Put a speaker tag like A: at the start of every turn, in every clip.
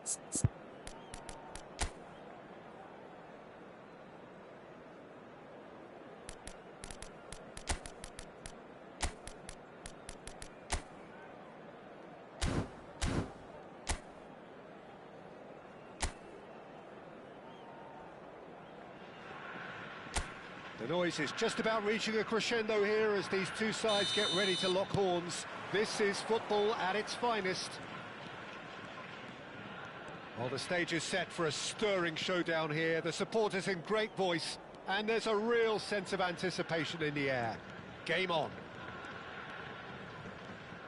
A: The noise is just about reaching a crescendo here as these two sides get ready to lock horns. This is football at its finest. Well, the stage is set for a stirring showdown here. The supporters in great voice, and there's a real sense of anticipation in the air. Game on.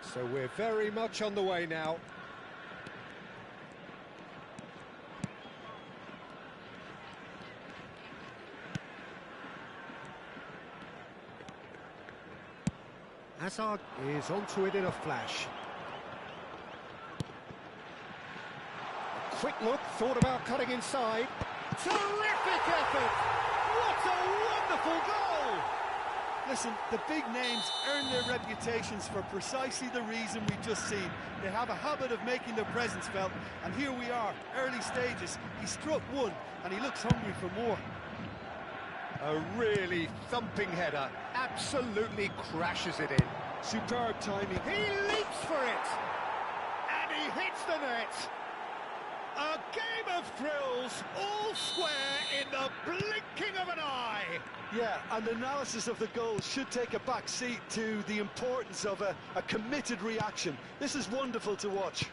A: So we're very much on the way now. Hazard is onto it in a flash. A quick look, thought about cutting inside. Terrific effort! What a wonderful goal!
B: Listen, the big names earn their reputations for precisely the reason we've just seen. They have a habit of making their presence felt, and here we are, early stages. He struck one, and he looks hungry for more.
A: A really thumping header, absolutely crashes it in.
B: Superb timing.
A: He leaps for it, and he hits the net. A game of thrills, all square in the blinking of an eye.
B: Yeah, and analysis of the goal should take a back seat to the importance of a committed reaction. This is wonderful to watch.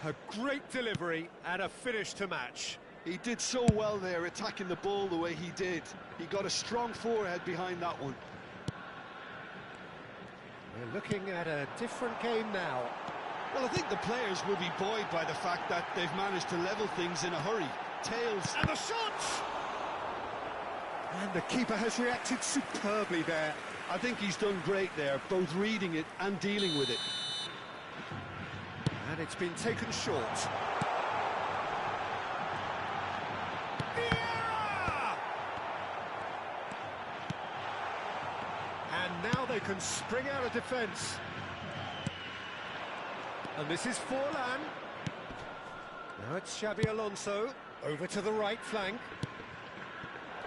A: A great delivery and a finish to match.
B: He did so well there, attacking the ball the way he did. He got a strong forehead behind that one.
A: We're looking at a different game now.
B: Well, I think the players will be buoyed by the fact that they've managed to level things in a hurry. Tails.
A: And the shot! And the keeper has reacted superbly there.
B: I think he's done great there, both reading it and dealing with it.
A: And it's been taken short. And now they can spring out of defence. And this is Forlan. Now it's Xabi Alonso, over to the right flank.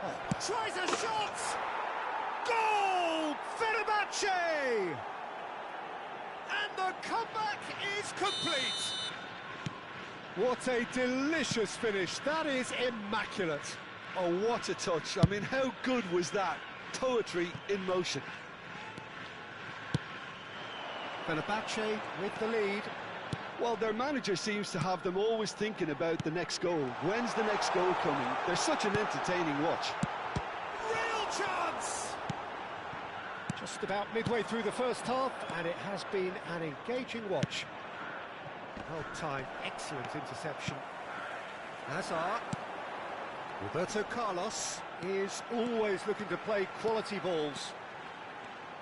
A: Oh, tries a shot! Goal! Fenerbahce! And the comeback is complete. What a delicious finish. That is immaculate.
B: Oh, what a touch. I mean, how good was that? Poetry in motion.
A: Fenerbahce with the lead.
B: Well, their manager seems to have them always thinking about the next goal. When's the next goal coming? They're such an entertaining watch.
A: Real chance! Just about midway through the first half, and it has been an engaging watch. Well timed, excellent interception. Hazard. Roberto Carlos is always looking to play quality balls.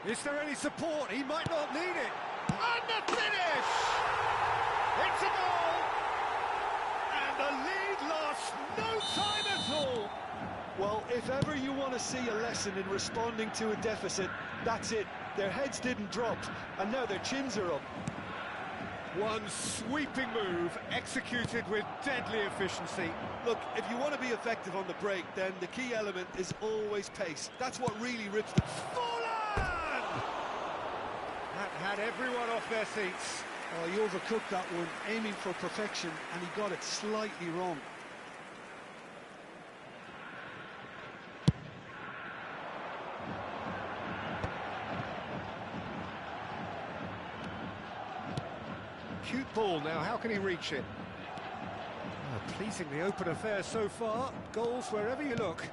A: Is there any support? He might not need it. And the finish! It's a goal! And the lead lasts no time at all!
B: Well, if ever you want to see a lesson in responding to a deficit, that's it. Their heads didn't drop, and now their chins are up.
A: One sweeping move, executed with deadly efficiency.
B: Look, if you want to be effective on the break, then the key element is always pace. That's what really rips the...
A: That had everyone off their seats.
B: Oh, he overcooked that one, aiming for perfection, and he got it slightly wrong.
A: Cute ball now, how can he reach it? Oh, pleasingly open affair so far. Goals wherever you look.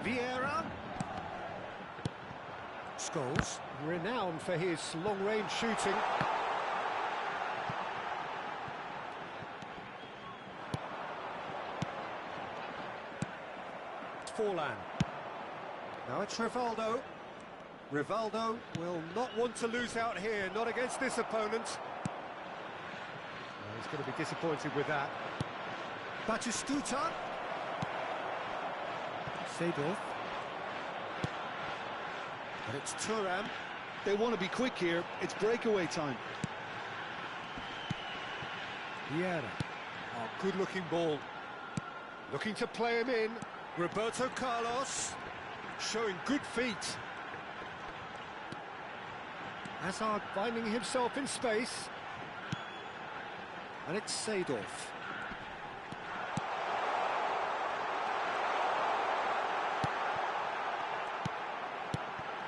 A: Vieira. Scholes, renowned for his long-range shooting. Forlan. Now it's Rivaldo. Rivaldo will not want to lose out here, not against this opponent. He's going to be disappointed with that. Batistuta. Seedorf. And it's Thuram.
B: They want to be quick here. It's breakaway time.
A: Vieira. Oh, good-looking ball. Looking to play him in. Roberto Carlos. Showing good feet. Hazard finding himself in space. And it's Seedorf.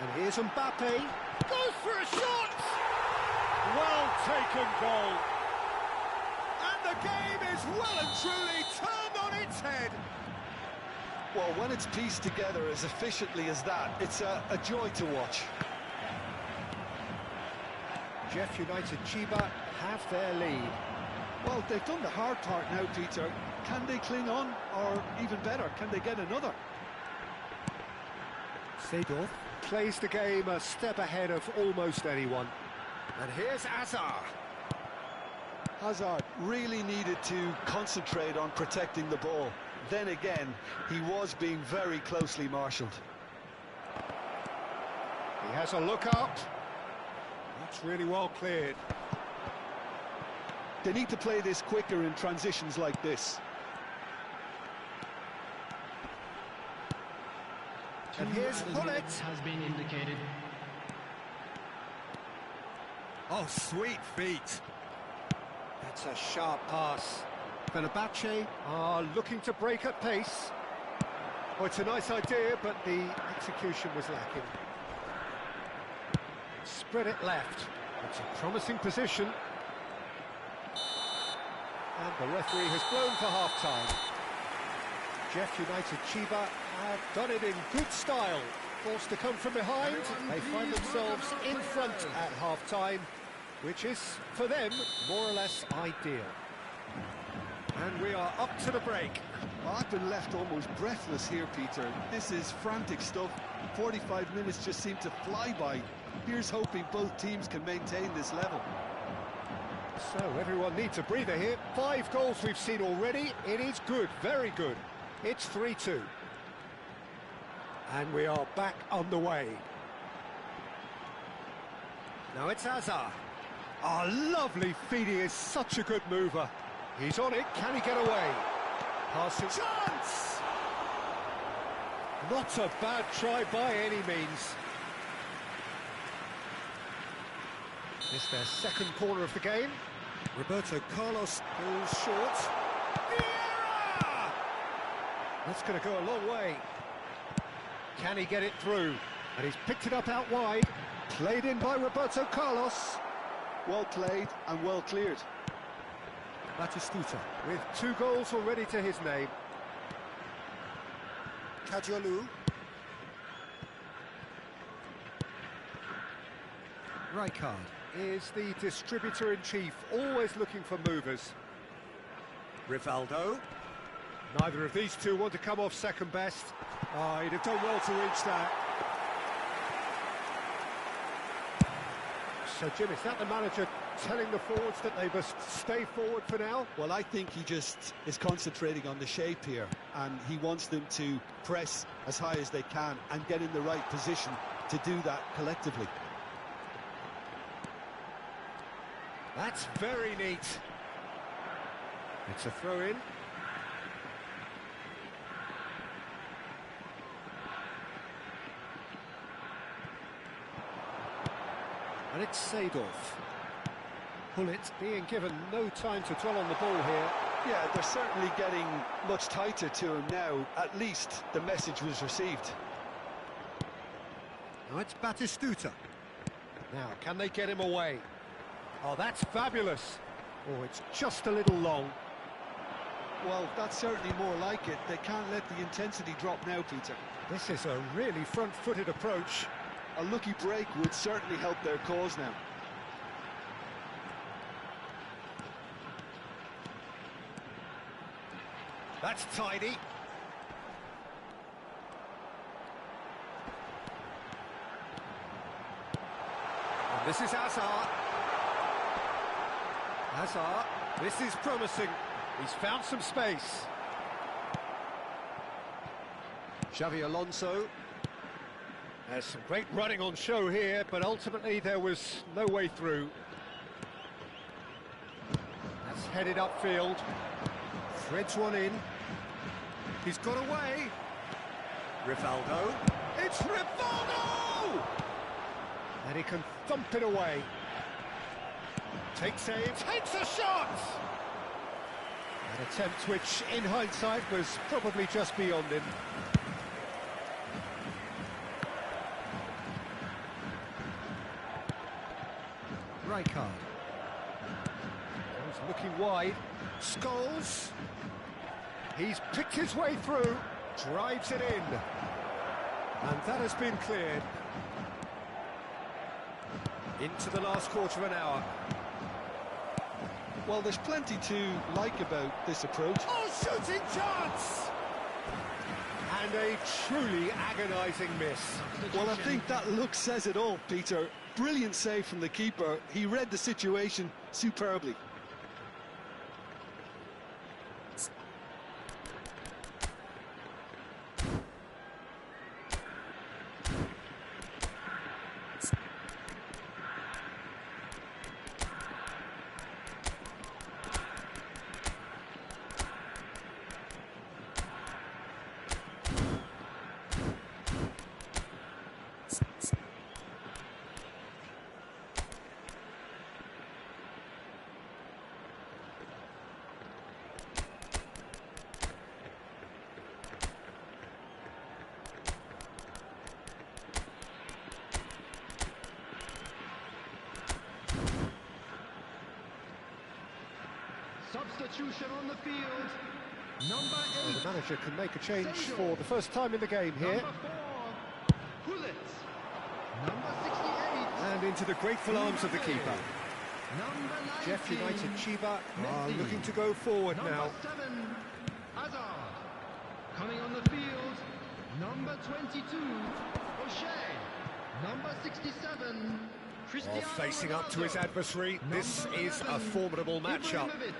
A: And here's Mbappe. Goes for a shot! Well taken goal. And the game is well and truly turned on its head.
B: Well, when it's pieced together as efficiently as that, it's a joy to watch.
A: Jeff United Chiba have their lead.
B: Well, they've done the hard part now, Peter. Can they cling on? Or even better, can they get another?
A: Seedorf plays the game a step ahead of almost anyone. And here's Hazard.
B: Hazard really needed to concentrate on protecting the ball. Then again, he was being very closely marshalled.
A: He has a look up. That's really well cleared.
B: They need to play this quicker in transitions like this.
A: And here's Hullet.
C: Has been indicated.
A: Oh, sweet feet. That's a sharp pass. Fenerbahce are looking to break at pace. Oh, it's a nice idea, but the execution was lacking. Spread it left. It's a promising position. And the referee has blown for half-time. Jeff United Chiba have done it in good style. Forced to come from behind, they find themselves in front at half-time, which is, for them, more or less ideal. And we are up to the break.
B: Well, I've been left almost breathless here, Peter. This is frantic stuff. 45 minutes just seem to fly by. Here's hoping both teams can maintain this level.
A: So everyone needs a breather here. 5 goals we've seen already. It is good, very good. It's 3-2. And we are back on the way. Now it's Hazard. Oh, lovely feet. He is such a good mover. He's on it. Can he get away? Passing. Chance! Not a bad try by any means. It's their second corner of the game. Roberto Carlos goes short. Vieira! That's going to go a long way. Can he get it through? And he's picked it up out wide. Played in by Roberto Carlos.
B: Well played and well cleared.
A: Batistuta with 2 goals already to his name. Kajolu. Rijkaard is the distributor-in-chief, always looking for movers. Rivaldo. Neither of these two want to come off second best. Oh, he'd have done well to reach that. So, Jim, is that the manager telling the forwards that they must stay forward for now?
B: Well, I think he just is concentrating on the shape here, and he wants them to press as high as they can and get in the right position to do that collectively.
A: That's very neat. It's a throw-in. And it's Seedorf. Hullet being given no time to dwell on the ball here.
B: Yeah, they're certainly getting much tighter to him now. At least the message was received.
A: Now it's Batistuta. Now, can they get him away? Oh, that's fabulous. Oh, it's just a little long.
B: Well, that's certainly more like it. They can't let the intensity drop now, Peter.
A: This is a really front-footed approach.
B: A lucky break would certainly help their cause now.
A: That's tidy. And this is Hazard. Hazard, this is promising. He's found some space. Xavi Alonso. There's some great running on show here, but ultimately there was no way through. That's headed upfield. Threads one in. He's got away. Rivaldo. It's Rivaldo! And he can thump it away. Takes aim, takes a shot! An attempt which, in hindsight, was probably just beyond him. Rijkaard. He's looking wide. Scholes. He's picked his way through. Drives it in. And that has been cleared. Into the last quarter of an hour.
B: Well, there's plenty to like about this approach.
A: Oh, shooting chance! And a truly agonising miss.
B: Well, I think that look says it all, Peter. Brilliant save from the keeper. He read the situation superbly.
C: Substitution on the field. Number 8.
A: The manager can make a change for the first time in the game here.
C: Number 4. Hullett. Number 68.
A: And into the grateful arms of the keeper.
C: Number 19.
A: Jeff United Chiba are
C: Messi.
A: looking to go forward
C: Number
A: now.
C: 7. Hazard. Coming on the field. Number 22. O'Shea. Number 67. Cristiano
A: Facing up to his
C: Ronaldo.
A: adversary, this
C: Number
A: is a
C: 11,
A: formidable matchup.
C: Ibrahimovic.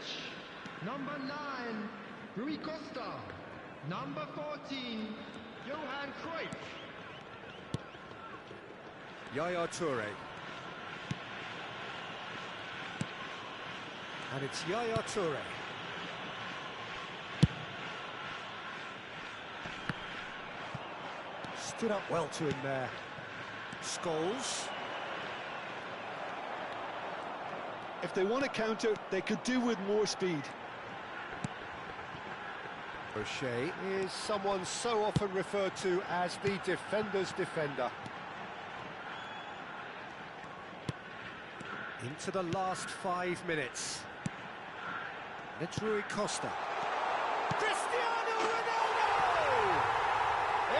C: Number 9, Rui Costa. Number 14, Johan Cruyff.
A: Yaya Toure. And it's Yaya Toure. Stood up well to him there. Scholes.
B: If they want to counter, they could do with more speed.
A: O'Shea is someone so often referred to as the defender's defender. Into the last 5 minutes. It's Rui Costa. Cristiano Ronaldo!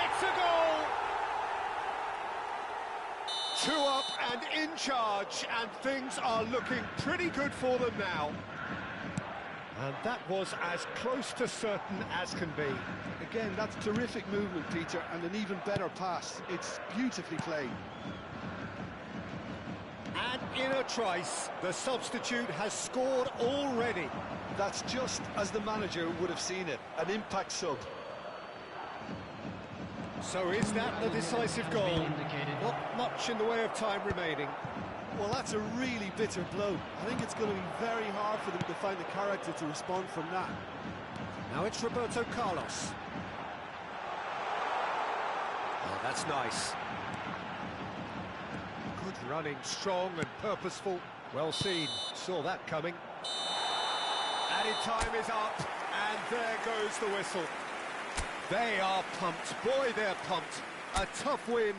A: It's a goal! 2 up and in charge, and things are looking pretty good for them now. And that was as close to certain as can be.
B: Again, that's terrific movement, Peter, and an even better pass. It's beautifully played.
A: And in a trice, the substitute has scored already.
B: That's just as the manager would have seen it, an impact sub.
A: So is that the decisive goal? Not much in the way of time remaining.
B: Well, that's a really bitter blow. I think it's going to be very hard for them to find the character to respond from that.
A: Now it's Roberto Carlos. Oh, that's nice. Good running, strong and purposeful. Well seen, saw that coming. Added time is up, and there goes the whistle. They are pumped, boy they're pumped. A tough win.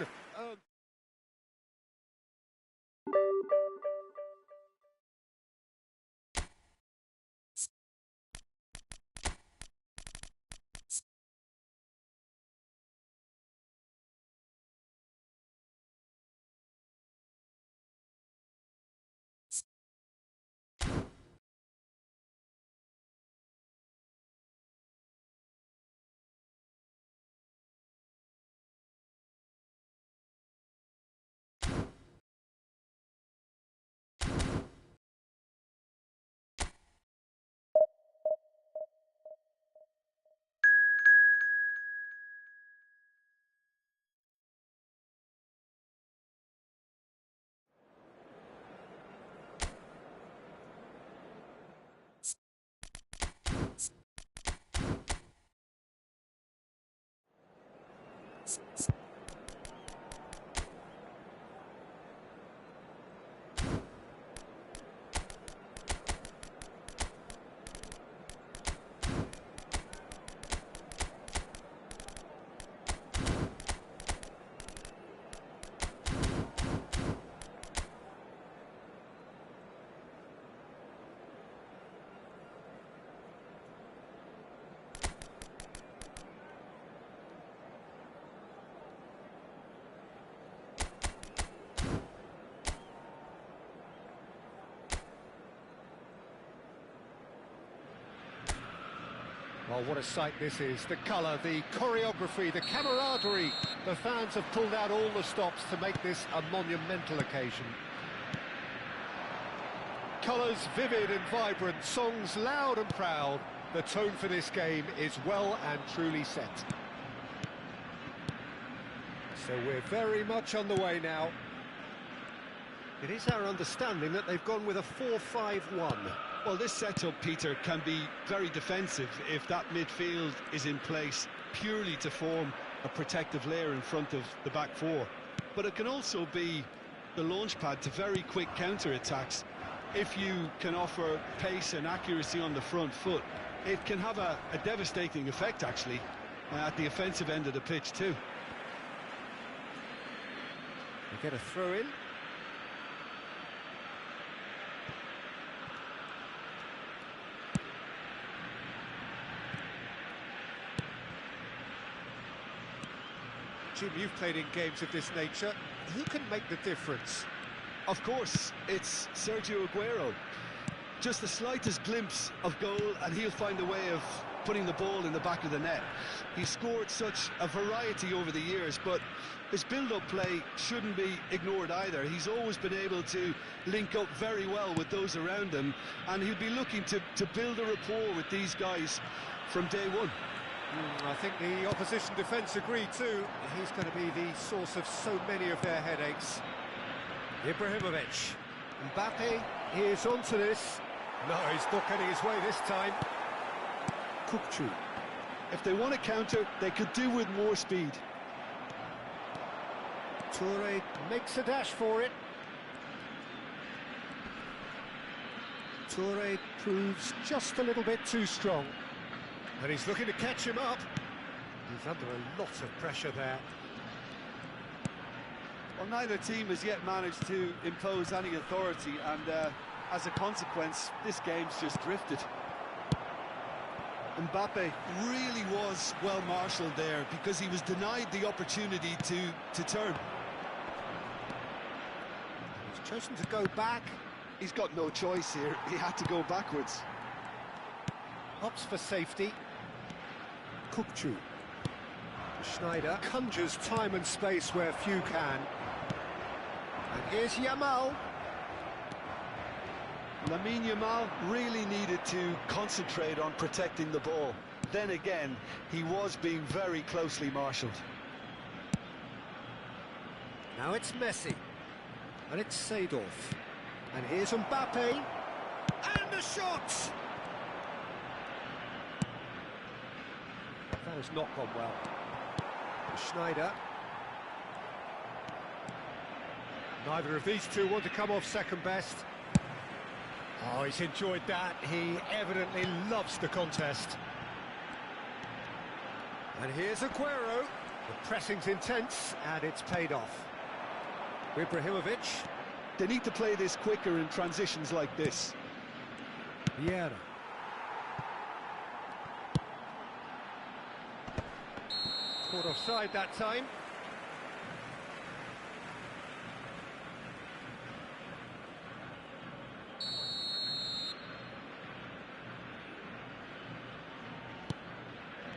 A: Well, what a sight this is. The colour, the choreography, the camaraderie. The fans have pulled out all the stops to make this a monumental occasion. Colours vivid and vibrant, songs loud and proud. The tone for this game is well and truly set. So we're very much on the way now. It is our understanding that they've gone with a 4-5-1.
B: Well, this setup, Peter, can be very defensive if that midfield is in place purely to form a protective layer in front of the back four. But it can also be the launchpad to very quick counter-attacks. If you can offer pace and accuracy on the front foot, it can have a devastating effect, actually, at the offensive end of the pitch, too.
A: We get a throw-in. Jim, you've played in games of this nature. Who can make the difference?
B: Of course, it's Sergio Aguero. Just the slightest glimpse of goal and he'll find a way of putting the ball in the back of the net. He's scored such a variety over the years, but his build-up play shouldn't be ignored either. He's always been able to link up very well with those around him, and he'll be looking to build a rapport with these guys from day one.
A: I think the opposition defence agree too. He's going to be the source of so many of their headaches. Ibrahimovic. Mbappe is onto this. No, he's not getting his way this time. Kukçu.
B: If they want to counter, they could do with more speed.
A: Toure makes a dash for it. Toure proves just a little bit too strong. And he's looking to catch him up. He's under a lot of pressure there.
B: Well, neither team has yet managed to impose any authority, and as a consequence, this game's just drifted. Mbappe really was well marshalled there because he was denied the opportunity to turn.
A: He's chosen to go back.
B: He's got no choice here. He had to go backwards.
A: Opts for safety. Kukçu. Schneider conjures time and space where few can. And here's Yamal.
B: Lamine Yamal really needed to concentrate on protecting the ball. Then again, he was being very closely marshalled.
A: Now it's Messi. And it's Seedorf. And here's Mbappe. And the shot! That has not gone well. Schneider. Neither of these two want to come off second best. Oh, he's enjoyed that. He evidently loves the contest. And here's Aguero. The pressing's intense, and it's paid off. Ibrahimovic.
B: They need to play this quicker in transitions like this.
A: Vieira. Caught offside that time.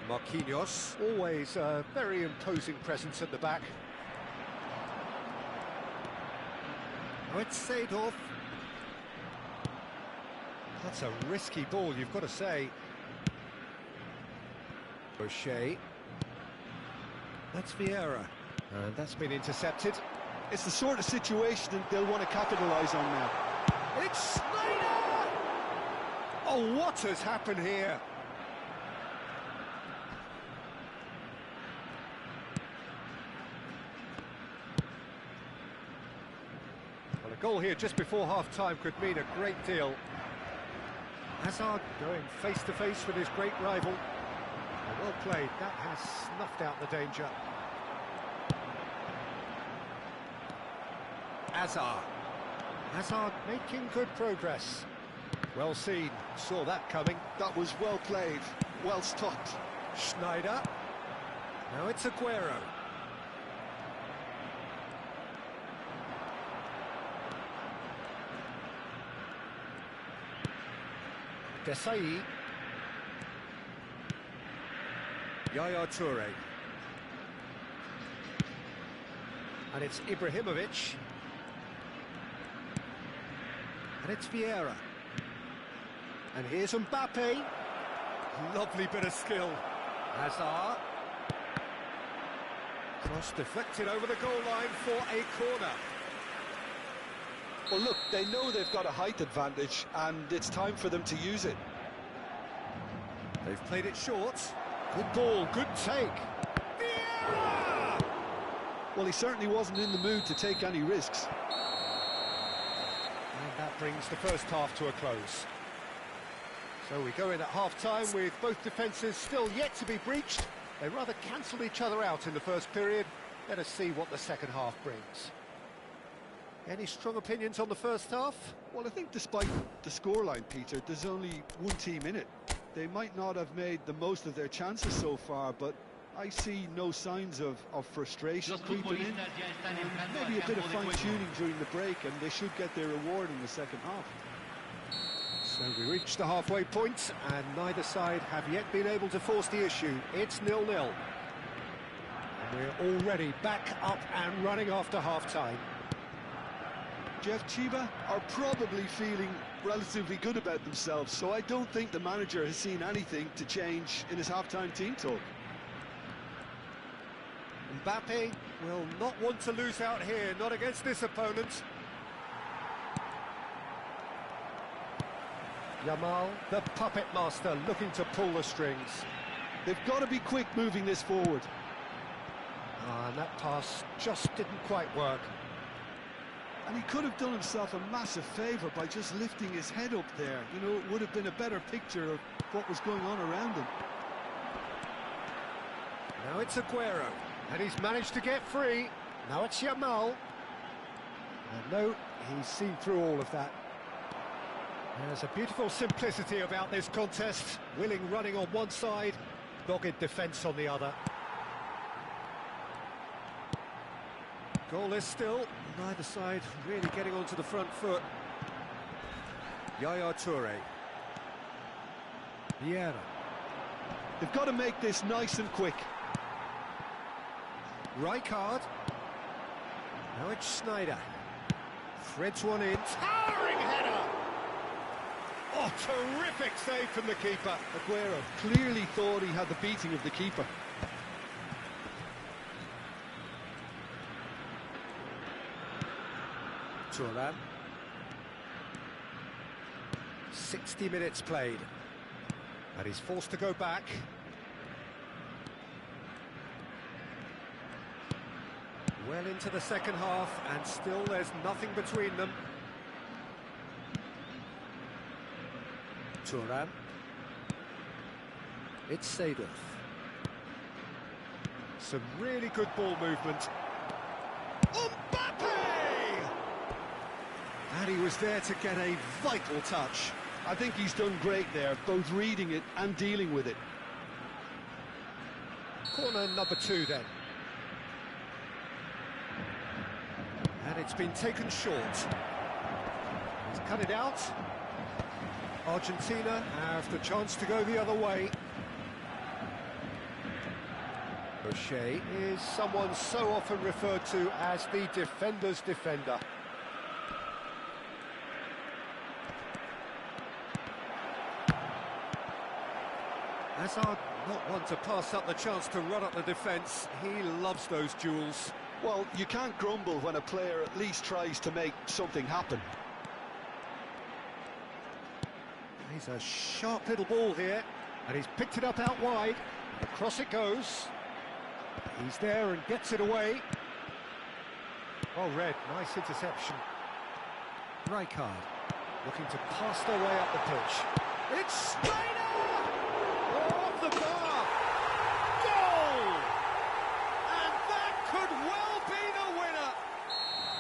A: Marquinhos, always a very imposing presence at the back. Now it's Seedorf. That's a risky ball, you've got to say. O'Shea. That's Vieira. And that's been intercepted.
B: It's the sort of situation that they'll want to capitalise on now.
A: It's Snyder! Oh, what has happened here? A goal here just before half-time could mean a great deal. Hazard going face-to-face with his great rival. Well played, that has snuffed out the danger. Hazard making good progress. Well seen, saw that coming.
B: That was well played, well stopped.
A: Schneider. Now it's Aguero. Desai. Yaya Toure. And it's Ibrahimovic. And it's Vieira. And here's Mbappe. Lovely bit of skill. Hazard. Cross deflected over the goal line for a corner.
B: Well, look, they know they've got a height advantage, and it's time for them to use it.
A: They've played it short. Good ball, good take. Vieira!
B: Well, he certainly wasn't in the mood to take any risks.
A: And that brings the first half to a close. So we go in at half-time with both defences still yet to be breached. They rather cancelled each other out in the first period. Let us see what the second half brings. Any strong opinions on the first half?
B: Well, I think despite the scoreline, Peter, there's only one team in it. They might not have made the most of their chances so far, but I see no signs of frustration creeping in. Maybe a bit of fine-tuning during the break, and they should get their reward in the second half.
A: So we reach the halfway point, and neither side have yet been able to force the issue. It's 0-0. And we're already back up and running after half-time.
B: Jeff, Chiba are probably feeling relatively good about themselves, so I don't think the manager has seen anything to change in his half-time team talk.
A: Mbappe will not want to lose out here, not against this opponent. Yamal, the puppet master, looking to pull the strings.
B: They've got to be quick moving this forward.
A: And that pass just didn't quite work.
B: And he could have done himself a massive favour by just lifting his head up there. You know, it would have been a better picture of what was going on around him.
A: Now it's Aguero, and he's managed to get free. Now it's Yamal. And no, he's seen through all of that. There's a beautiful simplicity about this contest. Willing running on one side, dogged defence on the other. Goalless still, neither side really getting onto the front foot. Yaya Toure. Vieira.
B: They've got to make this nice and quick.
A: Rijkaard. Now it's Schneider. Threads one in. Towering header! Oh, terrific save from the keeper.
B: Aguero clearly thought he had the beating of the keeper.
A: Thuram. 60 minutes played. And he's forced to go back. Well into the second half, and still there's nothing between them. Thuram. It's Seedorf. Some really good ball movement. Mbappe! And he was there to get a vital touch.
B: I think he's done great there, both reading it and dealing with it.
A: Corner number 2 then. And it's been taken short. He's cut it out. Argentina have the chance to go the other way. O'Shea is someone so often referred to as the defender's defender. Hazard not one to pass up the chance to run up the defence. He loves those duels.
B: Well, you can't grumble when a player at least tries to make something happen.
A: He's a sharp little ball here, and he's picked it up out wide. Across it goes. He's there and gets it away. Well read, nice interception. Rijkaard looking to pass their way up the pitch. It's straight off the bar! Goal! And that could well be the winner!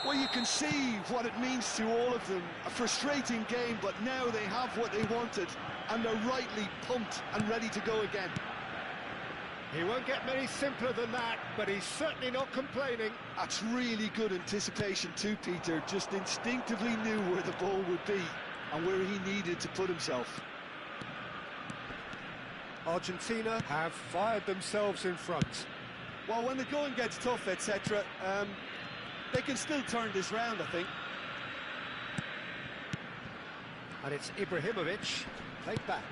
B: Well, you can see what it means to all of them. A frustrating game, but now they have what they wanted, and they're rightly pumped and ready to go again.
A: He won't get many simpler than that, but he's certainly not complaining.
B: That's really good anticipation too, Peter. Just instinctively knew where the ball would be and where he needed to put himself.
A: Argentina have fired themselves in front.
B: Well, when the going gets tough, etc., they can still turn this round, I think.
A: And it's Ibrahimovic, played back.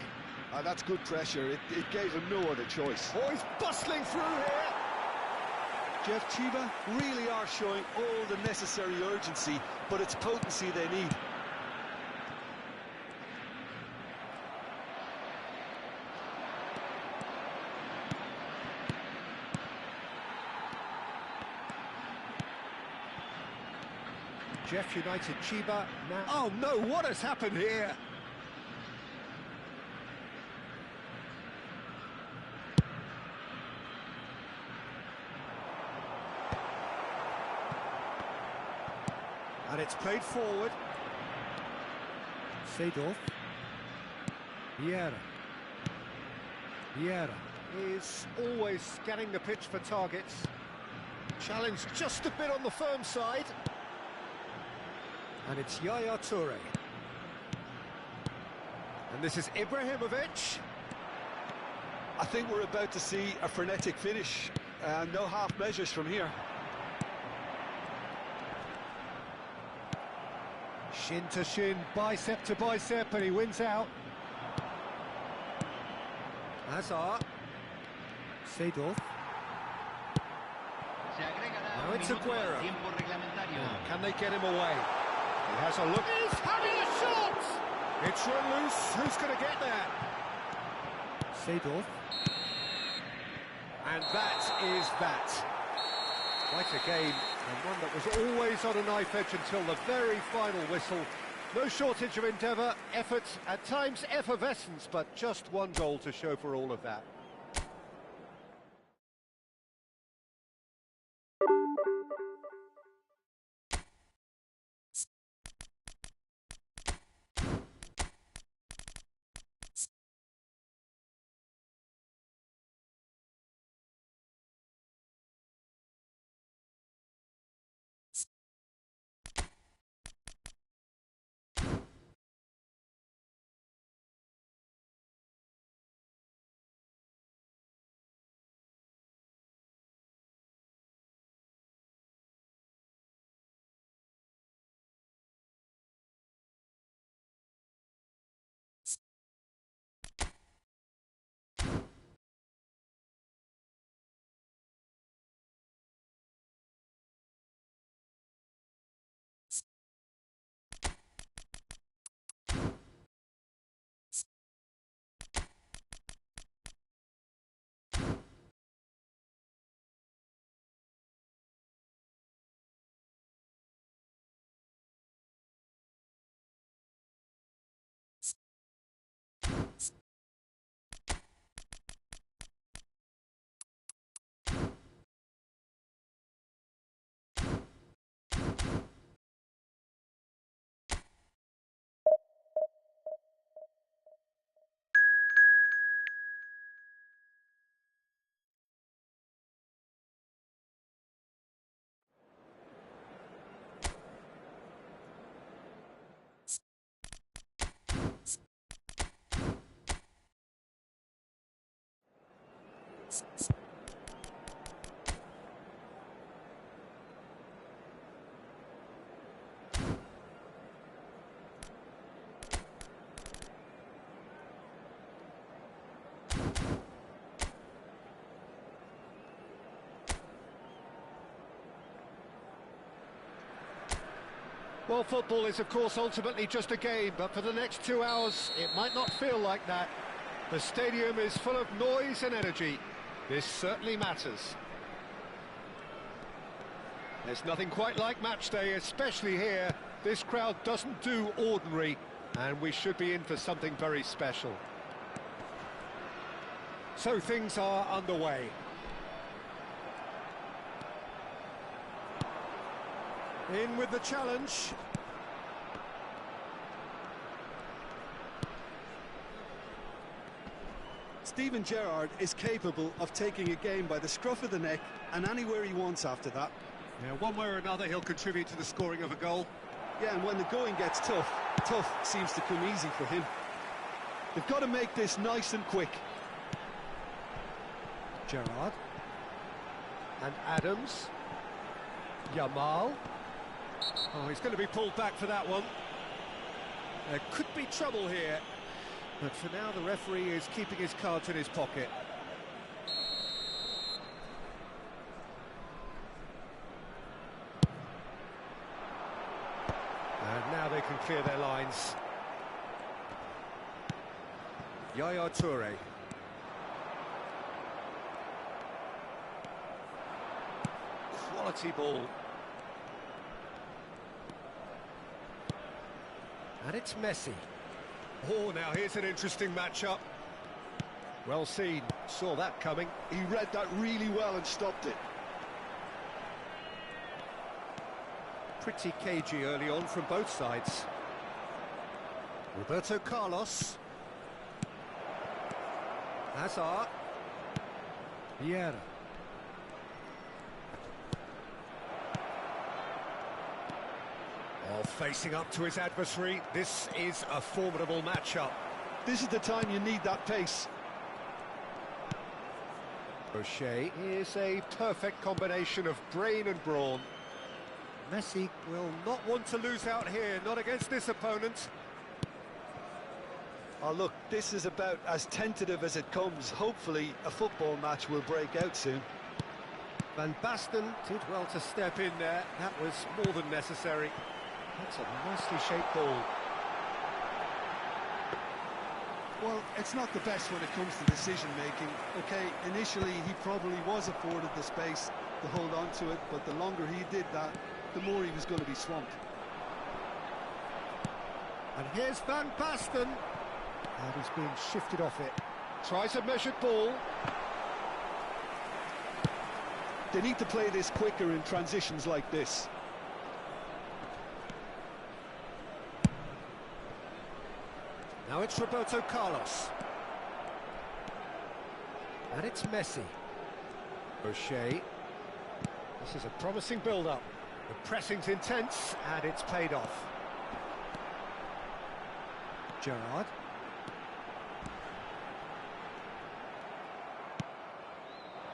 B: That's good pressure. It gave him no other choice.
A: Oh, he's bustling through here!
B: Jeff Chiba really are showing all the necessary urgency, but it's potency they need.
A: Jeff United Chiba now... Oh no, what has happened here? And it's played forward. Seedorf. Vieira. Vieira is always scanning the pitch for targets. Challenged just a bit on the firm side. And it's Yaya Toure. And this is Ibrahimovic.
B: I think we're about to see a frenetic finish. No half measures from here.
A: Shin to shin, bicep to bicep, and he wins out. Hazard. Seedorf. Now it's Aguero. Now, can they get him away? He has a look. He's having a shot! It's run loose. Who's going to get there? Seedorf. And that is that. Quite a game, and one that was always on a knife edge until the very final whistle. No shortage of endeavour, effort, at times effervescence, but just one goal to show for all of that. Well, football is, of course, ultimately just a game, but for the next 2 hours, it might not feel like that. The stadium is full of noise and energy. This certainly matters. There's nothing quite like match day, especially here, This crowd doesn't do ordinary, and we should be in for something very special. So things are underway. In with the challenge.
B: Steven Gerrard is capable of taking a game by the scruff of the neck and anywhere he wants after that.
A: Yeah, one way or another he'll contribute to the scoring of a goal.
B: Yeah, and when the going gets tough, tough seems to come easy for him. They've got to make this nice and quick.
A: Gerrard. And Adams. Yamal. Oh, he's going to be pulled back for that one. There could be trouble here. But for now, the referee is keeping his cards in his pocket. And now they can clear their lines. Yaya Toure. Quality ball. And it's Messi. Oh, now here's an interesting matchup. Well seen, saw that coming.
B: He read that really well and stopped it.
A: Pretty cagey early on from both sides. Roberto Carlos. Hazard. Vieira. Oh, facing up to his adversary, this is a formidable matchup.
B: This is the time you need that pace.
A: O'Shea is a perfect combination of brain and brawn. Messi will not want to lose out here, not against this opponent.
B: Oh, look, this is about as tentative as it comes. Hopefully, a football match will break out soon.
A: Van Basten did well to step in there. That was more than necessary. That's a nicely shaped ball.
B: Well, it's not the best when it comes to decision-making. OK, initially he probably was afforded the space to hold on to it, but the longer he did that, the more he was going to be swamped.
A: And here's Van Basten. And he's being shifted off it. Tries a measured ball.
B: They need to play this quicker in transitions like this.
A: Now it's Roberto Carlos. And it's Messi. O'Shea. This is a promising build-up. The pressing's intense, and it's paid off. Gerrard.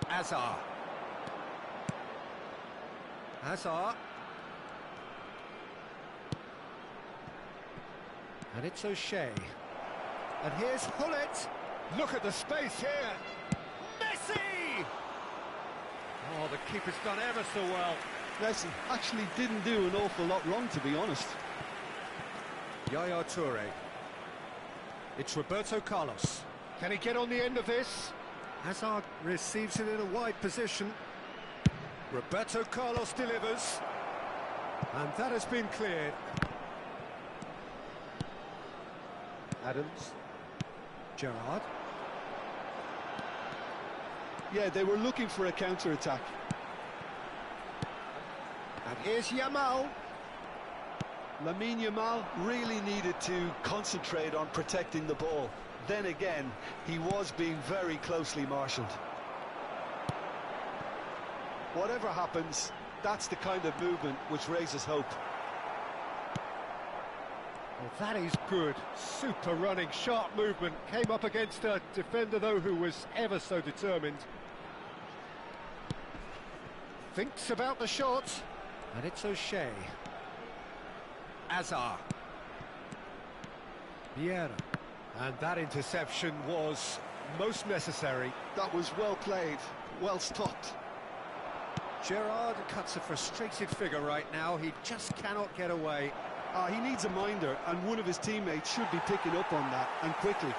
A: Hazard. Hazard. And it's O'Shea. And here's Hullet. Look at the space here. Messi! Oh, the keeper's done ever so well.
B: Messi actually didn't do an awful lot wrong, to be honest.
A: Yaya Toure. It's Roberto Carlos. Can he get on the end of this? Hazard receives it in a wide position. Roberto Carlos delivers. And that has been cleared. Adams. Gerrard.
B: Yeah, they were looking for a counter-attack.
A: And here's Yamal.
B: Lamine Yamal really needed to concentrate on protecting the ball. Then again, he was being very closely marshalled. Whatever happens, that's the kind of movement which raises hope.
A: Well, that is good. Super running, sharp movement. Came up against a defender, though, who was ever so determined. Thinks about the shot. And it's O'Shea. Hazard. Vieira. And that interception was most necessary.
B: That was well played, well stopped.
A: Gerrard cuts a frustrated figure right now. He just cannot get away.
B: He needs a minder, and one of his teammates should be picking up on that, and quickly.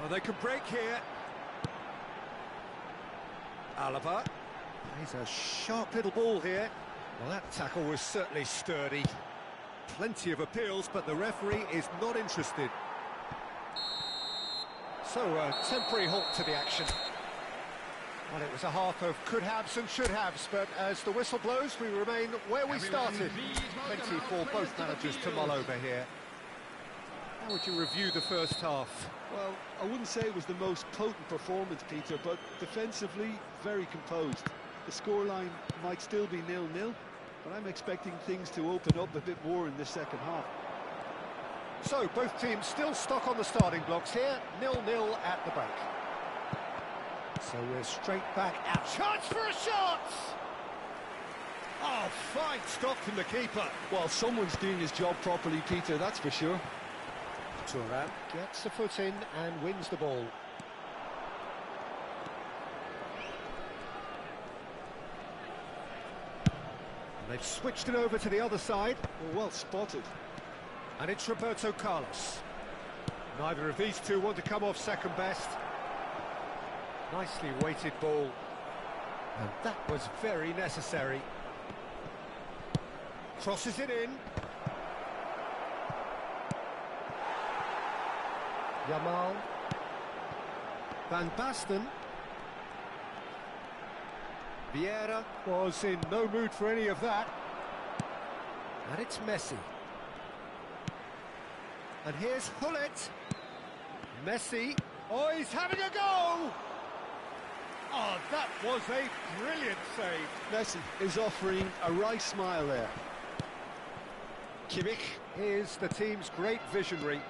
A: Well, they can break here. Alaba. He's a sharp little ball here. Well, that tackle was certainly sturdy. Plenty of appeals, but the referee is not interested. So, a temporary halt to the action. Well, it was a half of could-haves and should-haves, but as the whistle blows, we remain where we started. Plenty for both managers to mull over here. How would you review the first half?
B: Well, I wouldn't say it was the most potent performance, Peter, but defensively, very composed. The scoreline might still be 0-0, but I'm expecting things to open up a bit more in the second half.
A: So, both teams still stuck on the starting blocks here, 0-0 at the break. So we're straight back out. Chance for a shot! Oh, fine stop from the keeper.
B: Well, someone's doing his job properly, Peter, that's for sure.
A: Turan gets the foot in and wins the ball. And they've switched it over to the other side.
B: Well spotted.
A: And it's Roberto Carlos. Neither of these two want to come off second best. Nicely weighted ball. And that was very necessary. Crosses it in. Yamal. Van Basten. Vieira was in no mood for any of that. And it's Messi. And here's Hullet. Messi. Oh, he's having a go! Oh, that was a brilliant save.
B: Messi is offering a right smile there.
A: Kimmich is the team's great visionary.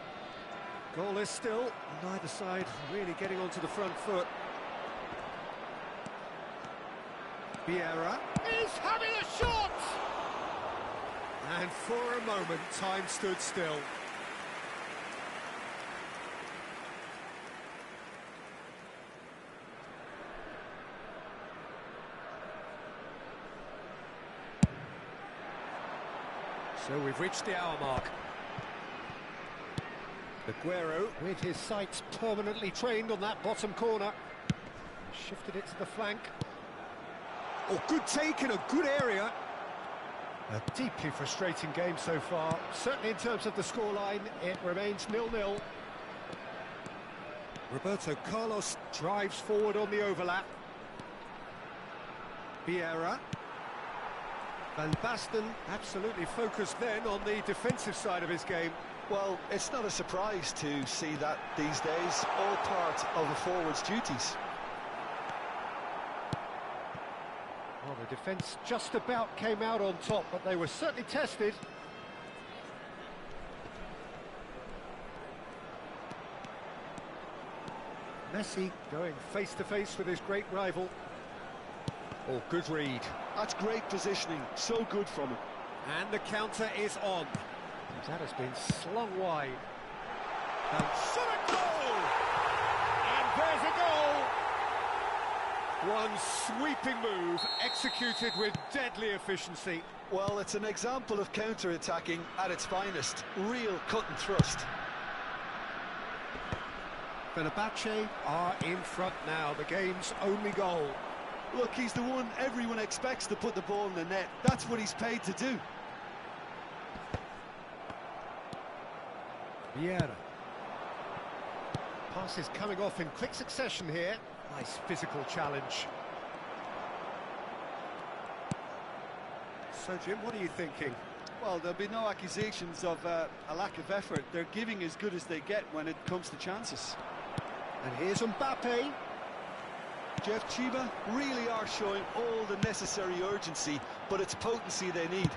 A: Goal is still, neither side really getting onto the front foot. Vieira is having a shot! And for a moment, time stood still. So we've reached the hour mark. Aguero with his sights permanently trained on that bottom corner. Shifted it to the flank. Oh, good take in a good area. A deeply frustrating game so far. Certainly in terms of the scoreline, it remains 0-0. Roberto Carlos drives forward on the overlap. Vieira. Van Basten absolutely focused then on the defensive side of his game.
B: Well, it's not a surprise to see that these days, all part of a forward's duties.
A: Well, the defence just about came out on top, but they were certainly tested. Messi going face-to-face with his great rival. Oh, good read.
B: That's great positioning, so good from him.
A: And the counter is on. That has been slung wide. And shot a goal! And there's a goal! One sweeping move, executed with deadly efficiency.
B: Well, it's an example of counter-attacking at its finest. Real cut and thrust.
A: Fenerbahce are in front now, the game's only goal.
B: Look, he's the one everyone expects to put the ball in the net. That's what he's paid to do.
A: Vieira. Passes coming off in quick succession here. Nice physical challenge. So, Jim, what are you thinking?
B: Well, there'll be no accusations of a lack of effort. They're giving as good as they get when it comes to chances.
A: And here's Mbappe.
B: Jeff, Chiba really are showing all the necessary urgency, but it's potency they need.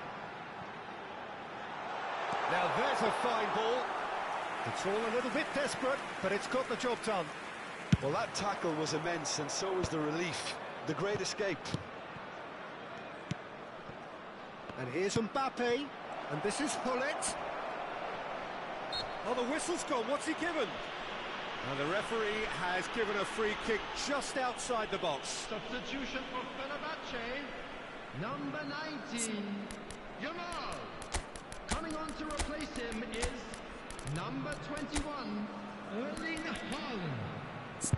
A: Now there's a fine ball. It's all a little bit desperate, but it's got the job done.
B: Well, that tackle was immense, and so was the relief. The great escape.
A: And here's Mbappe, and this is Hullet. Oh, the whistle's gone. What's he given? And the referee has given a free kick just outside the box.
C: Substitution for Fenerbahce, number 19, Yamal. Coming on to replace him is number 21, Erling Haaland.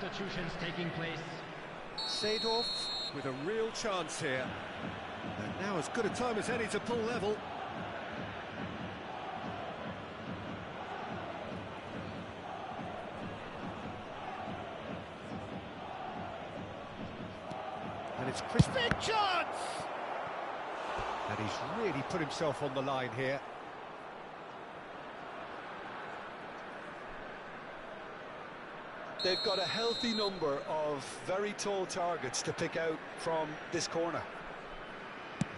C: substitutions taking place.
A: Seedorf with a real chance here. And now as good a time as any to pull level. And it's Chris, big chance! And he's really put himself on the line here.
B: They've got a healthy number of very tall targets to pick out from this corner.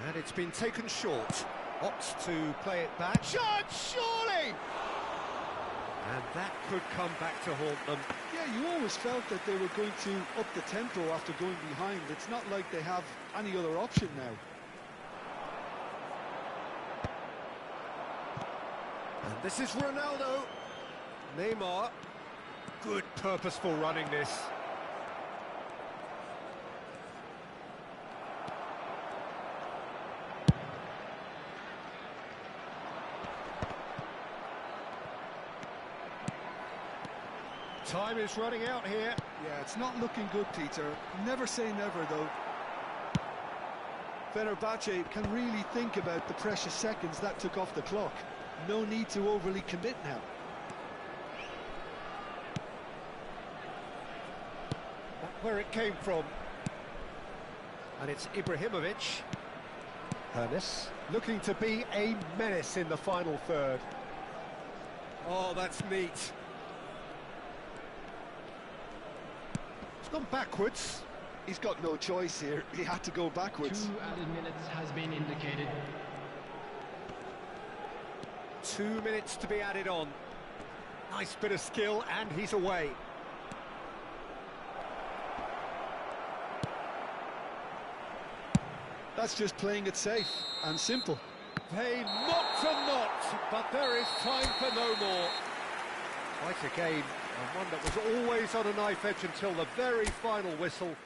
A: And it's been taken short. Opts to play it back. Shot, surely! And that could come back to haunt them.
B: Yeah, you always felt that they were going to up the tempo after going behind. It's not like they have any other option now.
A: And this is Ronaldo. Neymar. Good purposeful running this. Time is running out here.
B: Yeah, it's not looking good, Peter. Never say never, though. Fenerbahce can really think about the precious seconds that took off the clock. No need to overly commit now.
A: That's where it came from. And it's Ibrahimovic. Hernes looking to be a menace in the final third. Oh, that's neat. It's gone backwards.
B: He's got no choice here. He had to go backwards.
C: 2 added minutes has been indicated.
A: 2 minutes to be added on. Nice bit of skill, and he's away.
B: That's just playing it safe and simple.
A: They knocked and knocked, but there is time for no more. Quite a game, and one that was always on a knife edge until the very final whistle.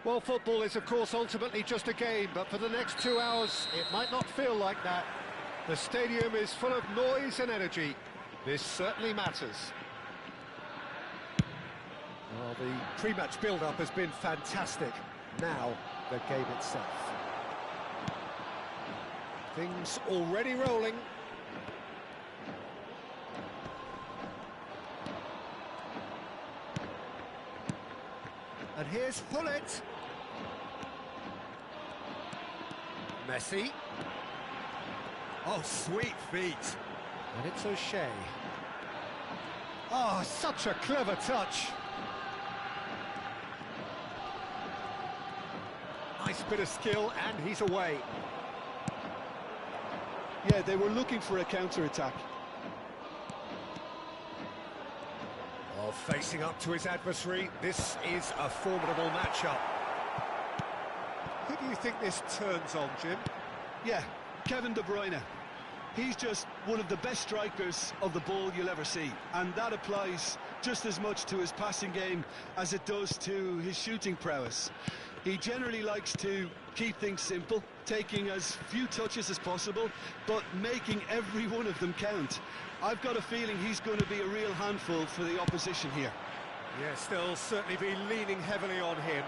A: Well, football is, of course, ultimately just a game, but for the next 2 hours, it might not feel like that. The stadium is full of noise and energy. This certainly matters. Well, the pre-match build-up has been fantastic. Now, the game itself. Things already rolling. And here's Hullet. Messi. Oh, sweet feet. And it's O'Shea. Oh, such a clever touch. Nice bit of skill, and he's away.
B: Yeah, they were looking for a counter-attack.
A: Oh, facing up to his adversary, this is a formidable matchup. Who do you think this turns on, Jim?
B: Yeah, Kevin De Bruyne. He's just one of the best strikers of the ball you'll ever see, and that applies just as much to his passing game as it does to his shooting prowess. He generally likes to keep things simple, taking as few touches as possible, but making every one of them count. I've got a feeling he's going to be a real handful for the opposition here.
A: Yes, they'll certainly be leaning heavily on him.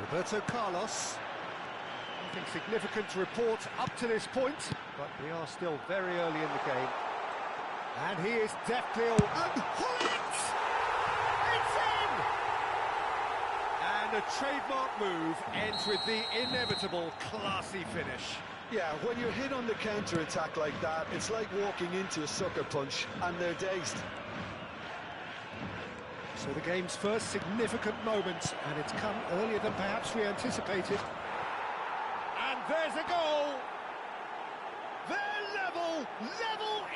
A: Roberto Carlos. Nothing significant to report up to this point, but we are still very early in the game. And he is deftly all... And Hullet! It's in! And a trademark move ends with the inevitable classy finish.
B: Yeah, when you're hit on the counter-attack like that, it's like walking into a sucker punch, and they're dazed.
A: So the game's first significant moment, and it's come earlier than perhaps we anticipated. And there's a goal! They're level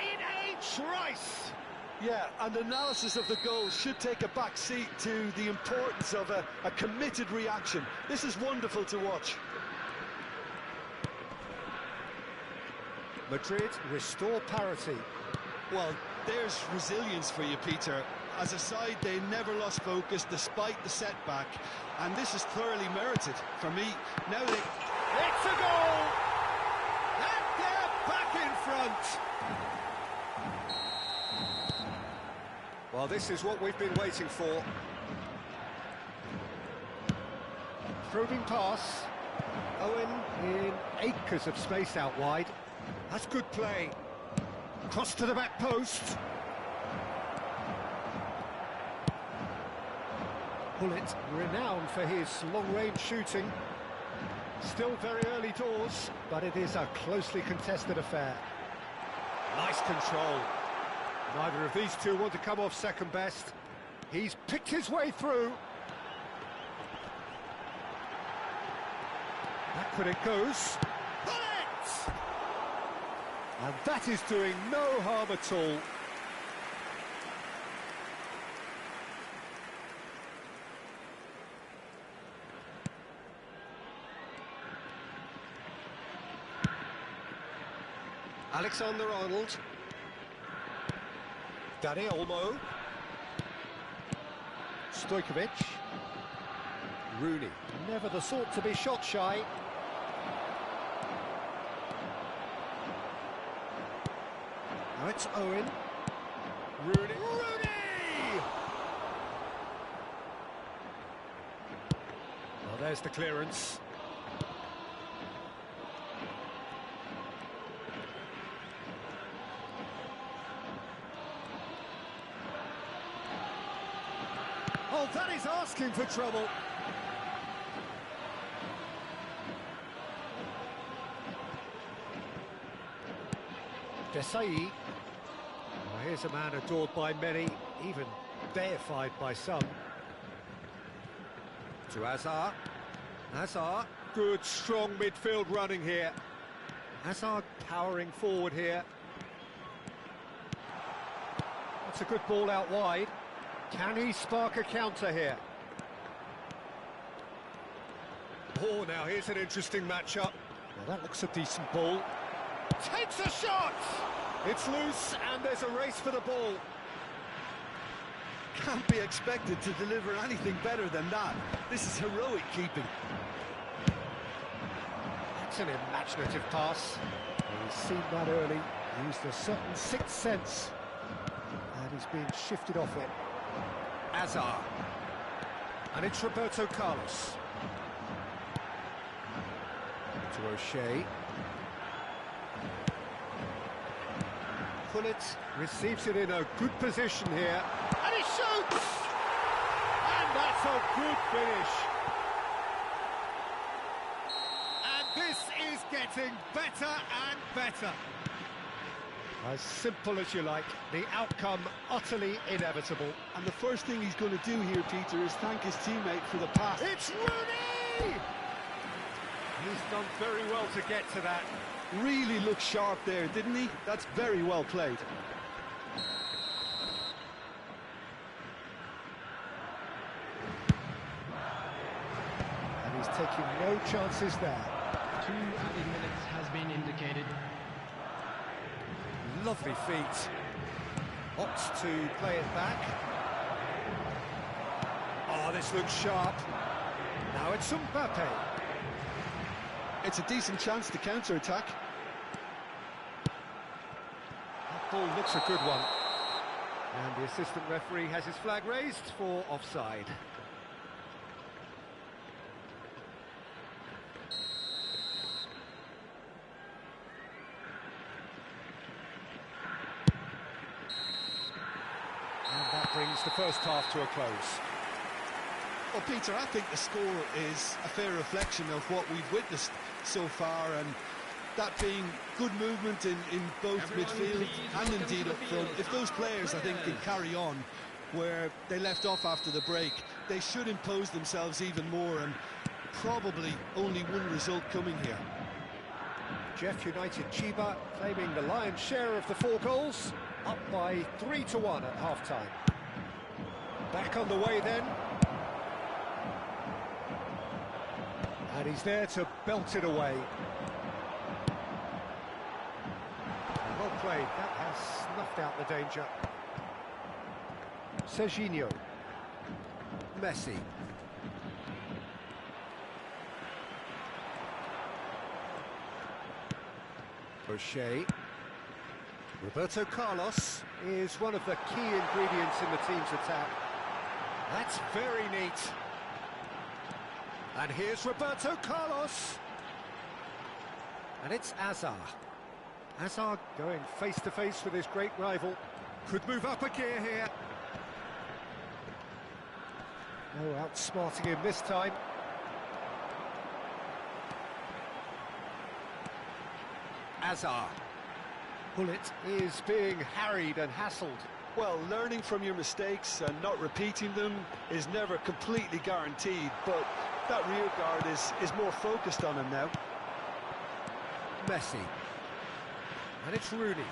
A: in a trice!
B: Yeah, and analysis of the goal should take a back seat to the importance of a committed reaction. This is wonderful to watch.
A: Madrid restore parity.
B: Well, there's resilience for you, Peter. As a side, they never lost focus despite the setback, and this is thoroughly merited. For me, now they...
A: It's a goal! And they're back in front! Well, this is what we've been waiting for. Probing pass. Owen in acres of space out wide. That's good play. Cross to the back post. Hullet, renowned for his long-range shooting. Still very early doors, but it is a closely contested affair. Nice control. Neither of these two want to come off second best. He's picked his way through. Backward it goes. Hullet! And that is doing no harm at all. Alexander-Arnold. Dani Olmo. Stojkovic. Rooney, never the sort to be shot shy. Now it's Owen. Rooney. Rooney! Well, there's the clearance. Oh, that is asking for trouble. Desai. Well, here's a man adored by many, even deified by some. To Hazard. Hazard. Good, strong midfield running here. Hazard powering forward here. That's a good ball out wide. Can he spark a counter here? Oh, now here's an interesting matchup. Well, that looks a decent ball. Takes a shot! It's loose, and there's a race for the ball.
B: Can't be expected to deliver anything better than that. This is heroic keeping.
A: That's an imaginative pass. He's seen that early, used a certain sixth sense, and he's being shifted off it. Hazard. And it's Roberto Carlos. To O'Shea. Hullet receives it in a good position here. And he shoots! And that's a good finish. And this is getting better and better. As simple as you like, the outcome utterly inevitable.
B: And the first thing he's going to do here, Peter, is thank his teammate for the pass.
A: It's Rooney! He's done very well to get to that.
B: Really looked sharp there, didn't he? That's very well played.
A: And he's taking no chances there.
C: 2 added minutes has been indicated.
A: Lovely feet. Opts to play it back. Oh, this looks sharp. Now it's Mbappe.
B: It's a decent chance to counter-attack.
A: That ball looks a good one. And the assistant referee has his flag raised for offside. brings the first half to a close.
B: Well, Peter, I think the score is a fair reflection of what we've witnessed so far, and that being good movement in both midfield and indeed up front. If those players, I think, can carry on where they left off after the break, they should impose themselves even more, and probably only one result coming here.
A: Jeff United Chiba claiming the lion's share of the 4 goals, up by 3-1 at half-time. Back on the way then. And he's there to belt it away. Well played, that has snuffed out the danger. Serginho. Messi. O'Shea. Roberto Carlos is one of the key ingredients in the team's attack. That's very neat. And here's Roberto Carlos. And it's Azar. Azar going face-to-face with his great rival. Could move up a gear here. Oh, outsmarting him this time. Azar. Bullet is being harried and hassled.
B: Well, learning from your mistakes and not repeating them is never completely guaranteed, but that rear guard is more focused on him now.
A: Messi. And it's Rooney.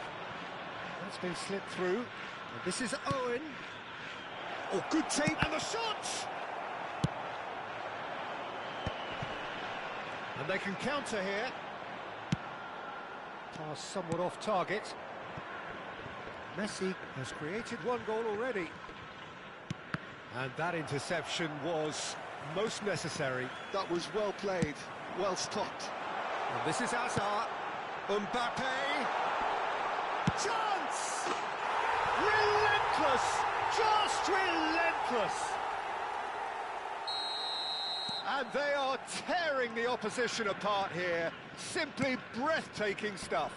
A: That's been slipped through. And this is Owen. Oh, good take. And the shot! And they can counter here. Pass somewhat off target. Messi has created 1 goal already. And that interception was most necessary.
B: That was well played, well stopped.
A: And this is Azar. Mbappe. Chance! Relentless! Just relentless! And they are tearing the opposition apart here. Simply breathtaking stuff.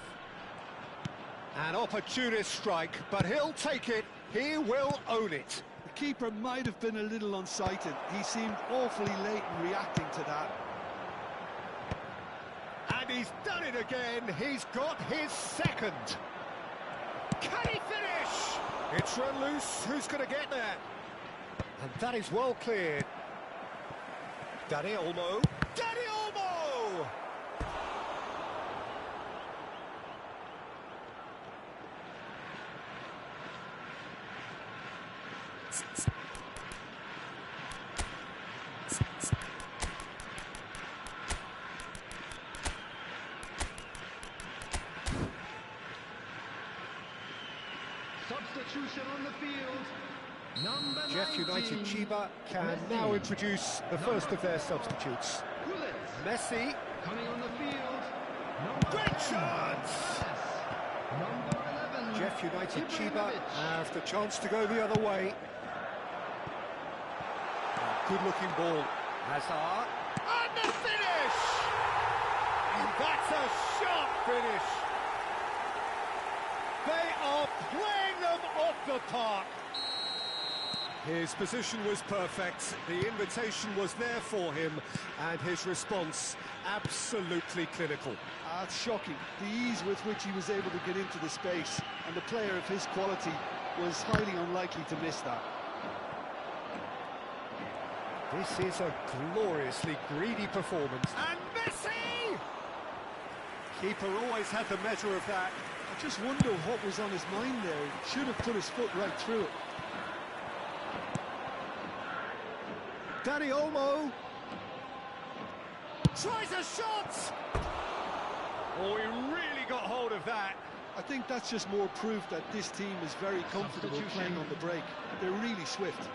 A: An opportunist strike, but he'll take it. He will own it.
B: The keeper might have been a little unsighted. He seemed awfully late in reacting to that.
A: And he's done it again. He's got his second. Can he finish? It's run loose. Who's going to get there? And that is well cleared. Dani Olmo. Dani Olmo!
C: Substitution on the field. Number
A: Jeff
C: 19,
A: United Chiba can
C: Messi.
A: now introduce the first of their substitutes. Messi.
C: Coming on the field.
A: Great chance!
C: Number 11.
A: Jeff United Chiba
C: Ibrahimovic.
A: have the chance to go the other way. Good looking ball. Hazard. And the finish! And that's a sharp finish. They are playing them off the park. His position was perfect, the invitation was there for him, and his response absolutely clinical.
B: It's shocking, the ease with which he was able to get into the space, and the player of his quality was highly unlikely to miss that.
A: This is a gloriously greedy performance. And Messi! Keeper always had the measure of that.
B: I just wonder what was on his mind there. He should have put his foot right through it.
A: Dani Olmo tries a shot! Oh, he really got hold of that.
B: I think that's just more proof that this team is very comfortable playing on the break. They're really swift.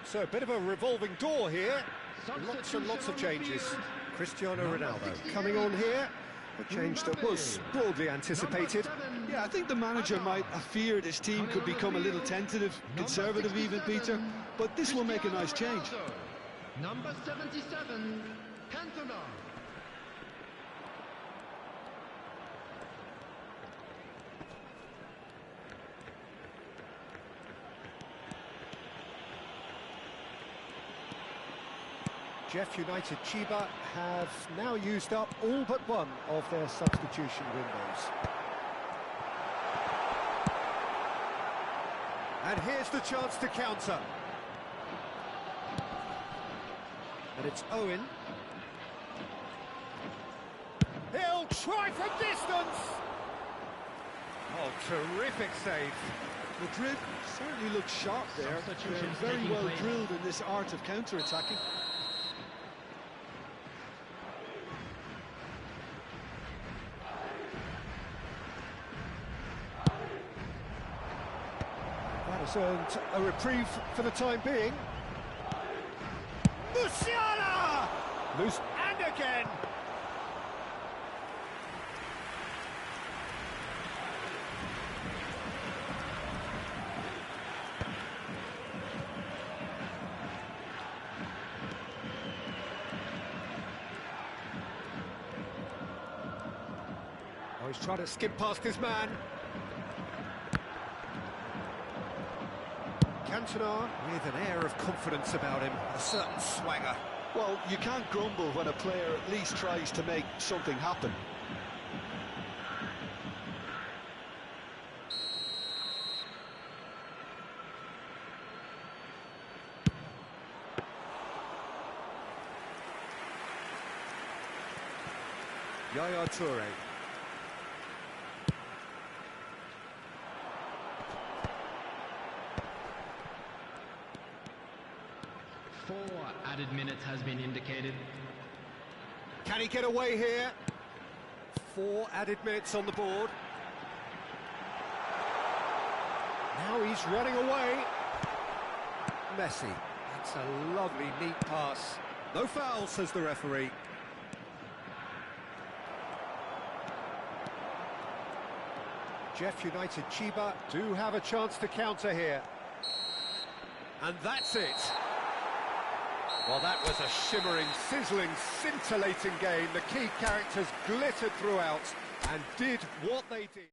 A: So a bit of a revolving door here. Lots and lots of changes. Cristiano Ronaldo coming on here. A change that was broadly anticipated.
B: Yeah, I think the manager might have feared his team could become a little tentative, conservative even, Peter, but this will make a nice change.
C: Number 77, Cantona.
A: Jeff United Chiba have now used up all but one of their substitution windows. And here's the chance to counter. And it's Owen. He'll try from distance! Oh, terrific save.
B: Madrid certainly looks sharp there. They're very well drilled in this art of counter-attacking.
A: That has earned a reprieve for the time being. Musiala! Loose and again! Oh, he's trying to skip past his man. Cantona with an air of confidence about him, a certain swagger.
B: Well, you can't grumble when a player at least tries to make something happen.
A: Yaya Toure.
D: 4 added minutes has been indicated.
A: Can he get away here? 4 added minutes on the board. Now he's running away. Messi. That's a lovely, neat pass. No foul, says the referee. Jeff United Chiba do have a chance to counter here. And that's it. Well, that was a shimmering, sizzling, scintillating game. The key characters glittered throughout and did what they did.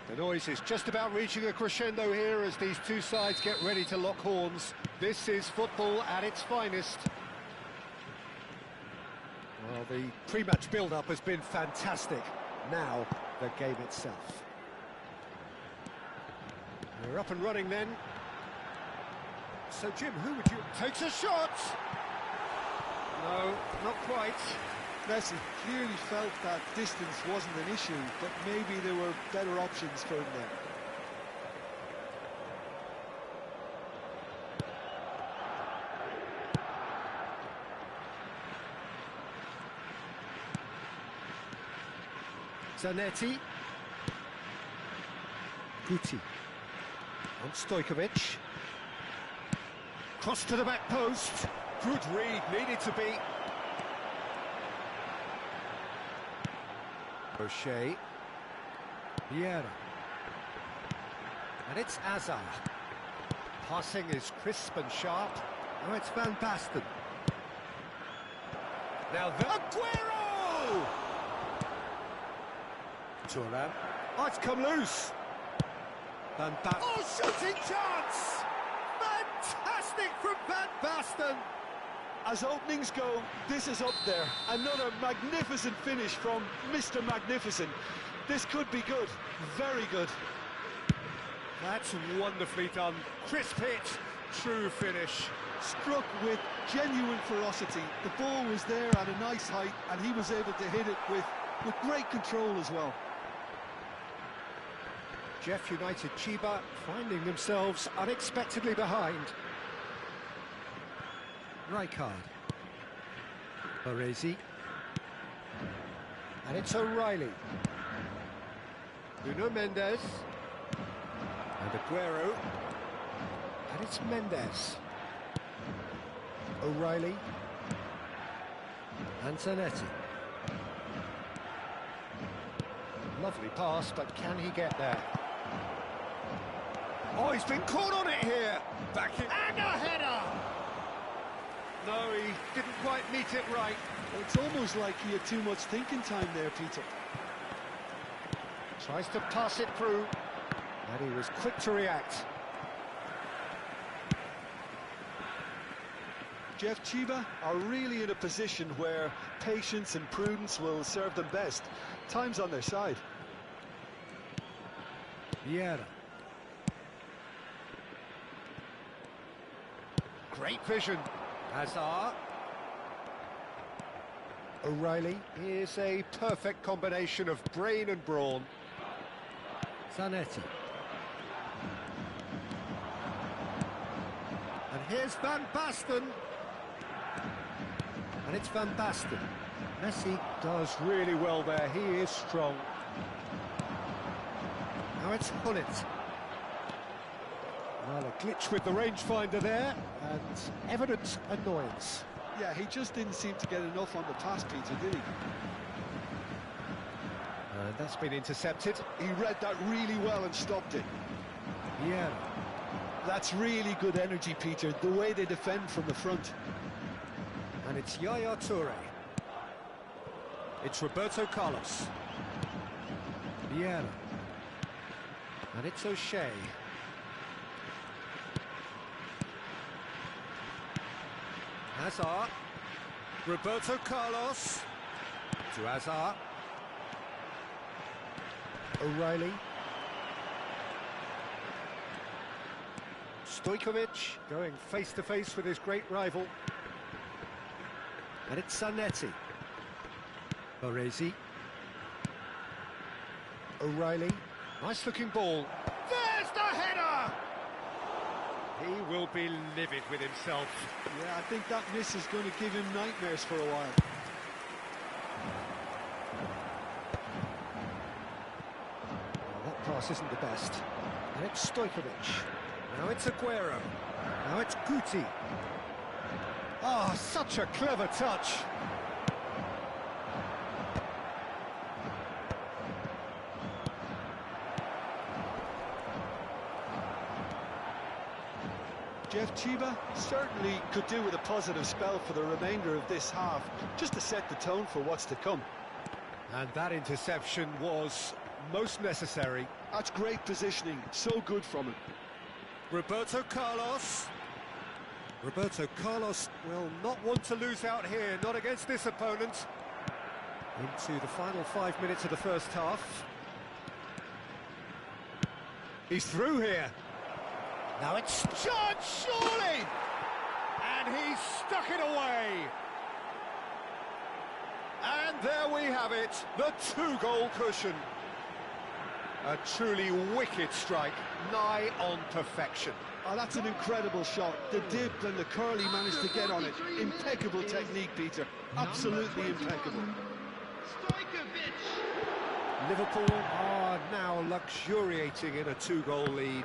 A: The noise is just about reaching a crescendo here as these two sides get ready to lock horns. This is football at its finest. Well, the pre-match build-up has been fantastic. Now, the game itself. We're up and running then. So, Jim, who would you... Takes a shot! No, not quite.
B: Messi clearly felt that distance wasn't an issue, but maybe there were better options for him there.
A: Zanetti. Guti. On Stojkovic. Cross to the back post. Good read, needed to be. O'Shea. Vieira. And it's Azar. Passing is crisp and sharp. Now it's Van Basten. Now Aguero! Thuram. Oh, it's come loose. Van Basten. Oh, shooting chance! Fantastic from Van Basten.
B: As openings go, this is up there. Another magnificent finish from Mr. Magnificent. This could be good, very good.
A: That's wonderfully done. Crisp hit, true finish.
B: Struck with genuine ferocity. The ball was there at a nice height, and he was able to hit it with great control as well.
A: Jeff United Chiba finding themselves unexpectedly behind. Rijkaard. Baresi. And it's O'Reilly. Nuno Mendes. And Aguero. And it's Mendes. O'Reilly. And Zanetti. Lovely pass, but can he get there? Oh, he's been caught on it here. Back in. And a header! No, he didn't quite meet it right.
B: It's almost like he had too much thinking time there, Peter.
A: Tries to pass it through, and he was quick to react.
B: Jeff Chiba are really in a position where patience and prudence will serve them best. Time's on their side.
A: Vieira. Great vision. Hazard. O'Reilly is a perfect combination of brain and brawn. Zanetti. And here's Van Basten. And it's Van Basten. Messi does really well there. He is strong. Now it's Hullet. Well, a glitch with the rangefinder there, and evident annoyance.
B: Yeah, he just didn't seem to get enough on the pass, Peter, did he?
A: And that's been intercepted.
B: He read that really well and stopped it.
A: Yeah.
B: That's really good energy, Peter, the way they defend from the front.
A: And it's Yaya Toure. It's Roberto Carlos. Vieira. And it's O'Shea. Hazard. Roberto Carlos. To Hazard. O'Reilly. Stojkovic going face-to-face with his great rival. And it's Zanetti. Baresi. O'Reilly. Nice-looking ball. There's the header! He will be livid with himself.
B: Yeah, I think that miss is going to give him nightmares for a while.
A: Well, that pass isn't the best. And it's Stojkovic. Now it's Aguero. Now it's Guti. Ah, such a clever touch.
B: Jeff Chiba certainly could do with a positive spell for the remainder of this half, just to set the tone for what's to come.
A: And that interception was most necessary.
B: That's great positioning, so good from him.
A: Roberto Carlos. Roberto Carlos will not want to lose out here, not against this opponent. Into the final 5 minutes of the first half. He's through here. Now it's John, surely! And he's stuck it away. And there we have it, the 2-goal cushion. A truly wicked strike, nigh on perfection.
B: Oh, that's an incredible shot. The dip and the curl he managed to get on it. Impeccable technique, Peter. Absolutely impeccable.
A: Liverpool are now luxuriating in a 2-goal lead.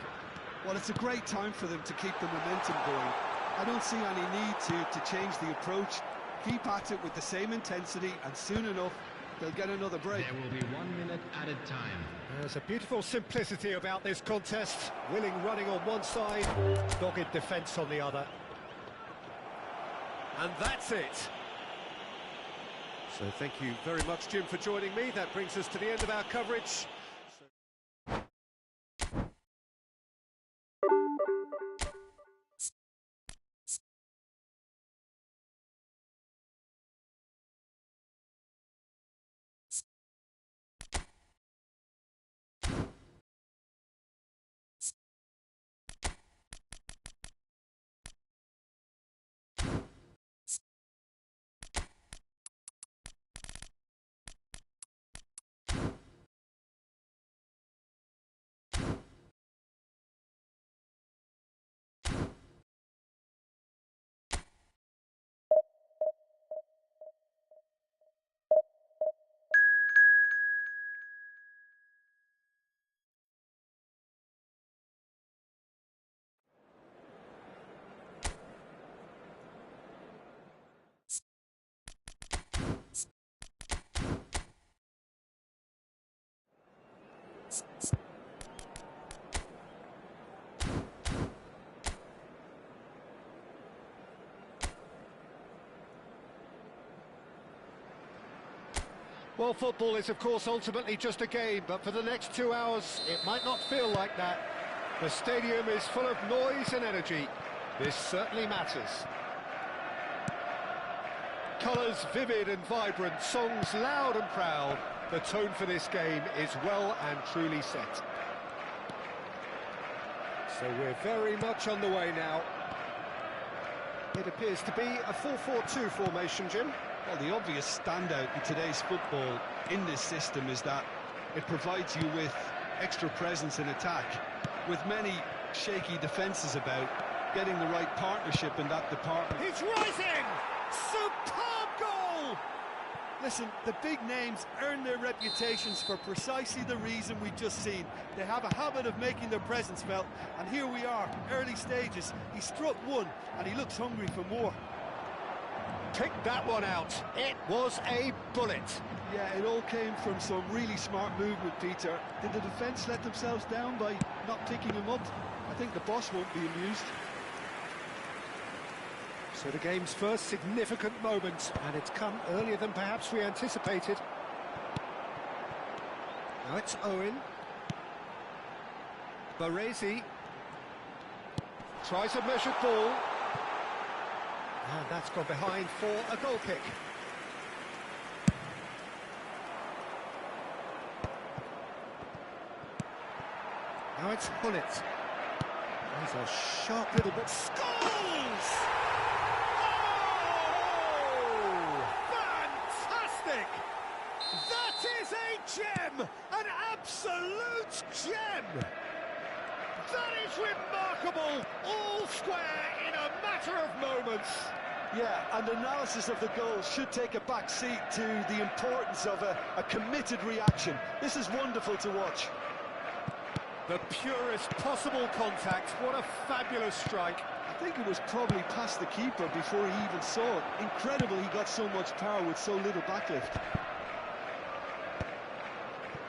B: Well, it's a great time for them to keep the momentum going. I don't see any need to change the approach. Keep at it with the same intensity, and soon enough, they'll get another break.
D: There will be 1 minute added time.
A: There's a beautiful simplicity about this contest. Willing running on one side, dogged defence on the other. And that's it. So thank you very much, Jim, for joining me. That brings us to the end of our coverage. Well, football is, of course, ultimately just a game, but for the next 2 hours, it might not feel like that. The stadium is full of noise and energy. This certainly matters. Colours vivid and vibrant, songs loud and proud. The tone for this game is well and truly set. So we're very much on the way now. It appears to be a 4-4-2 formation, Jim.
B: Well, the obvious standout in today's football in this system is that it provides you with extra presence in attack. With many shaky defences about, getting the right partnership in that department.
A: He's rising! Superb goal!
B: Listen, the big names earn their reputations for precisely the reason we've just seen. They have a habit of making their presence felt, and here we are, early stages. He struck one, and he looks hungry for more.
A: Picked that one out. It was a bullet.
B: Yeah, it all came from some really smart movement, Peter. Did the defence let themselves down by not picking him up? I think the boss won't be amused.
A: So the game's first significant moment, and it's come earlier than perhaps we anticipated. Now it's Owen. Baresi tries a measured ball. And that's gone behind for a goal kick. Now it's Hullet. He's a sharp little bit. Scores! Oh! Fantastic! That is a gem! An absolute gem! That is remarkable! All square in a matter of moments.
B: Yeah, and analysis of the goal should take a back seat to the importance of a committed reaction. This is wonderful to watch.
A: The purest possible contact. What a fabulous strike.
B: I think it was probably past the keeper before he even saw it. Incredible he got so much power with so little backlift.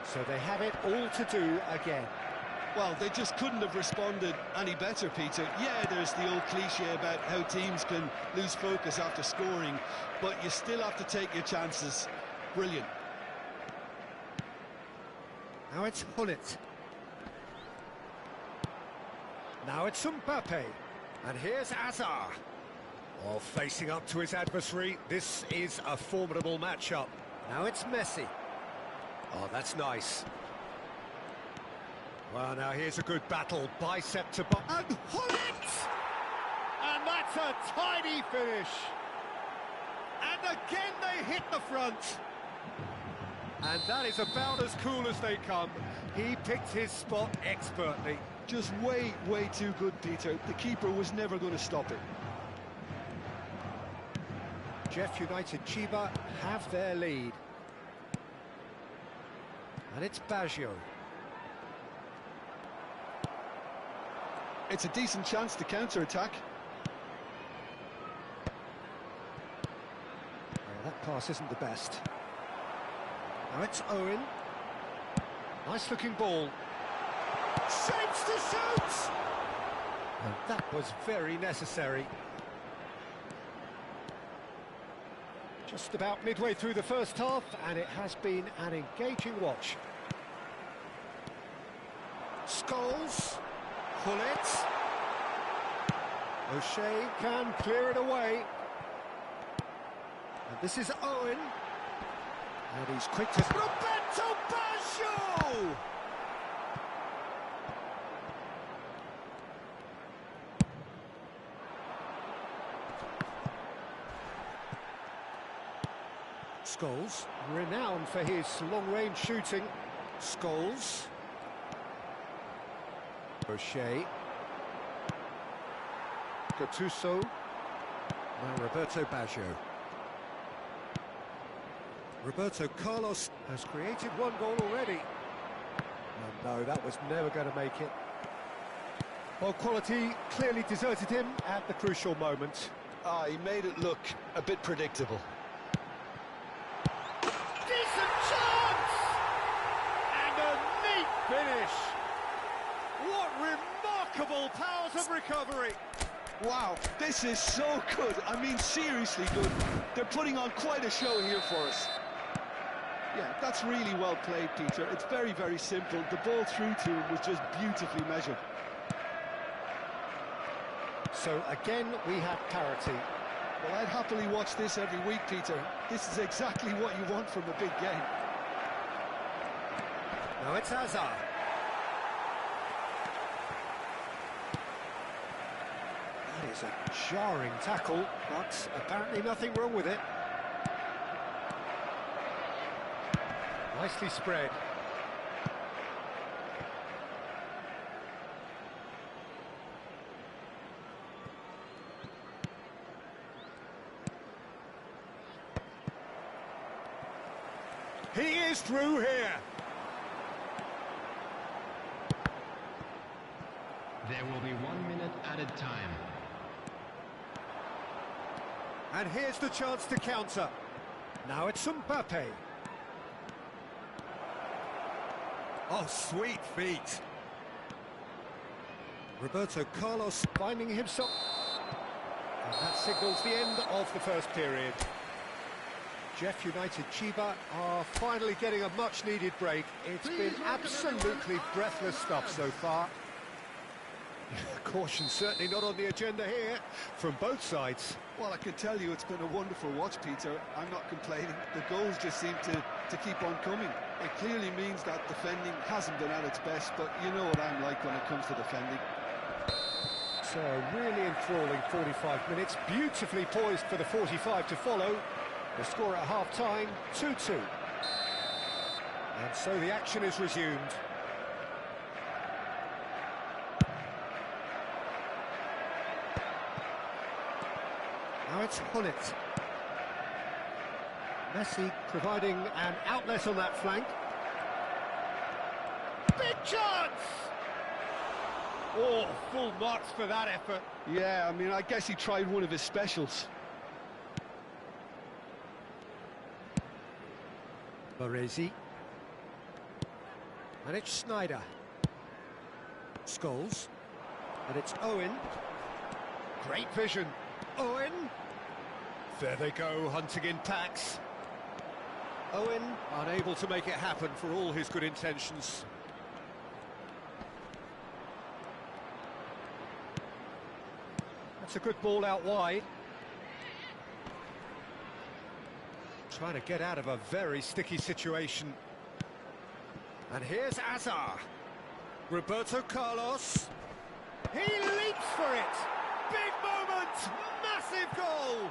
A: So they have it all to do again.
B: Well, they just couldn't have responded any better, Peter. Yeah, there's the old cliche about how teams can lose focus after scoring, but you still have to take your chances. Brilliant.
A: Now it's Hullet. Now it's Mbappe. And here's Azar. Oh, facing up to his adversary. This is a formidable matchup. Now it's Messi. Oh, that's nice. Well, now here's a good battle, bicep to bicep. And Hullet! And that's a tidy finish. And again they hit the front. And that is about as cool as they come. He picked his spot expertly.
B: Just way, way too good, Peter. The keeper was never going to stop it.
A: Jeff United Chiba have their lead. And it's Baggio.
B: It's a decent chance to counter-attack.
A: Yeah, that pass isn't the best. Now it's Owen. Nice-looking ball. Shapes to shoot! And that was very necessary. Just about midway through the first half, and it has been an engaging watch. Scholes, pull it. O'Shea can clear it away. And this is Owen. And he's quick to... Roberto Baggio! Scholes, renowned for his long-range shooting. Scholes. O'Shea. Gattuso. Now Roberto Baggio. Roberto Carlos has created one goal already. And no, that was never going to make it. Well, quality clearly deserted him at the crucial moment.
B: He made it look a bit predictable.
A: Decent chance! And a neat finish! What remarkable powers of recovery!
B: Wow, this is so good. I mean, seriously good. They're putting on quite a show here for us. Yeah, that's really well played, Peter. It's very, very simple. The ball through to him was just beautifully measured.
A: So again, we have parity.
B: Well, I'd happily watch this every week, Peter. This is exactly what you want from a big game.
A: Now it's Hazard. That is a jarring tackle, but apparently nothing wrong with it. Nicely spread. He is through here.
D: There will be 1 minute added time.
A: And here's the chance to counter. Now it's Mbappe. Oh, sweet feet. Roberto Carlos finding himself. And that signals the end of the first period. Jeff United Chiba are finally getting a much-needed break. It's been absolutely breathless stuff so far. Caution certainly not on the agenda here from both sides.
B: Well, I can tell you it's been a wonderful watch, Peter. I'm not complaining. The goals just seem to keep on coming. It clearly means that defending hasn't been at its best, but you know what I'm like when it comes to defending.
A: So really enthralling 45 minutes, beautifully poised for the 45 to follow. The score at half-time, 2-2. And so the action is resumed. Now it's Hullet. Messi providing an outlet on that flank. Big chance! Oh, full marks for that effort.
B: Yeah, I mean, I guess he tried one of his specials.
A: Baresi. And it's Snyder. Scholes. And it's Owen. Great vision. Owen. There they go, hunting in packs. Owen unable to make it happen for all his good intentions. That's a good ball out wide. Trying to get out of a very sticky situation. And here's Hazard. Roberto Carlos. He leaps for it. Big moment. Massive goal.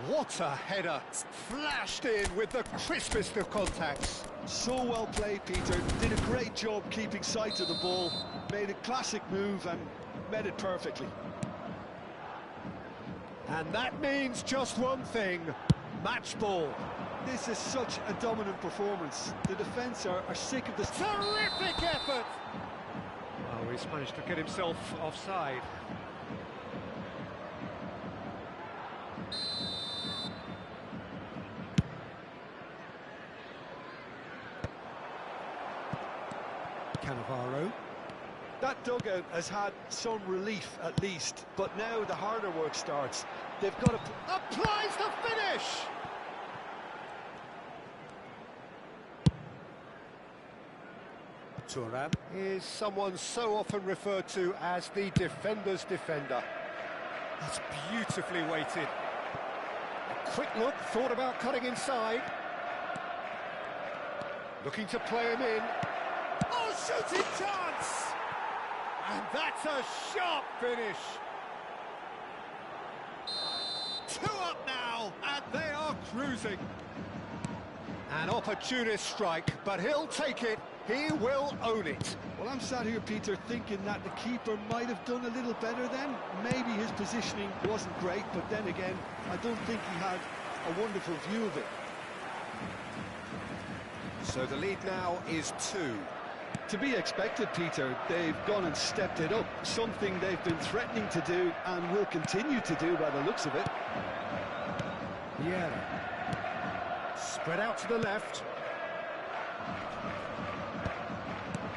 A: What a header. Flashed in with the crispest of contacts.
B: So well played, Peter. Did a great job keeping sight of the ball. Made a classic move and met it perfectly.
A: And that means just one thing. Match ball.
B: This is such a dominant performance. The defence are sick of this.
A: Terrific effort! Oh, he's managed to get himself offside. Cannavaro.
B: That dugout has had some relief at least, but now the harder work starts. They've got to...
A: Applies the finish! Thuram is someone so often referred to as the defender's defender. That's beautifully weighted. A quick look, thought about cutting inside. Looking to play him in. Oh, shooting chance! And that's a sharp finish. 2 up now, and they are cruising. An opportunist strike, but he'll take it. He will own it.
B: Well, I'm sat here, Peter, thinking that the keeper might have done a little better then. Maybe his positioning wasn't great, but then again, I don't think he had a wonderful view of it.
A: So the lead now is 2.
B: To be expected, Peter. They've gone and stepped it up, something they've been threatening to do and will continue to do by the looks of it.
A: Yeah. Spread out to the left.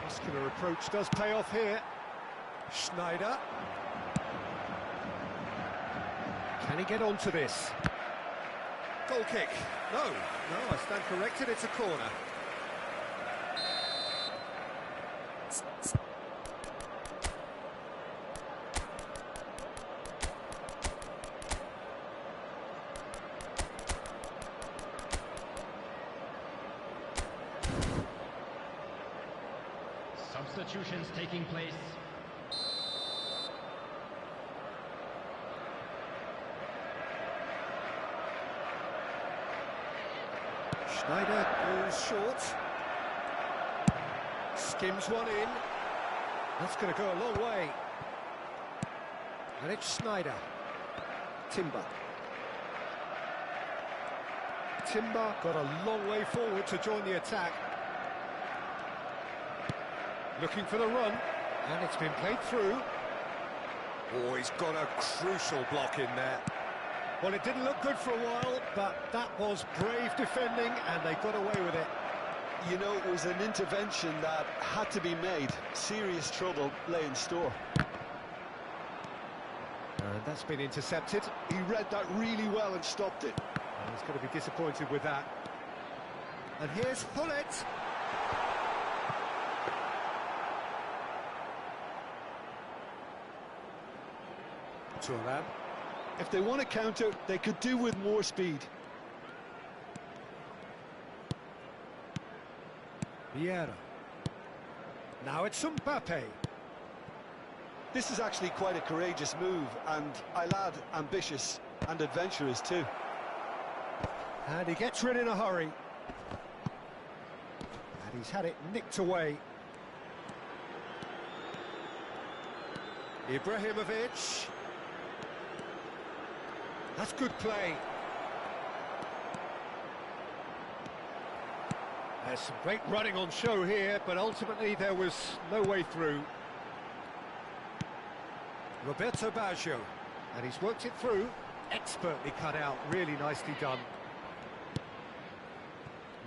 A: Muscular approach does pay off here. Schneider. Can he get onto this? Goal kick. No, I stand corrected, it's a corner.
D: Substitutions taking place.
A: Schneider goes short. Skims one in. That's going to go a long way. And it's Schneider. Timber. Timber got a long way forward to join the attack. Looking for the run, and it's been played through. Oh, he's got a crucial block in there. Well, it didn't look good for a while, but that was brave defending, and they got away with it.
B: You know, it was an intervention that had to be made. Serious trouble lay in store.
A: And that's been intercepted.
B: He read that really well and stopped it.
A: And he's going to be disappointed with that. And here's Hullet. Thuram.
B: If they want to counter, they could do with more speed.
A: Vieira. Now it's Mbappe.
B: This is actually quite a courageous move, and I'll add ambitious and adventurous too.
A: And he gets rid in a hurry. And he's had it nicked away. Ibrahimovic. That's good play. There's some great running on show here, but ultimately there was no way through. Roberto Baggio, and he's worked it through. Expertly cut out, really nicely done.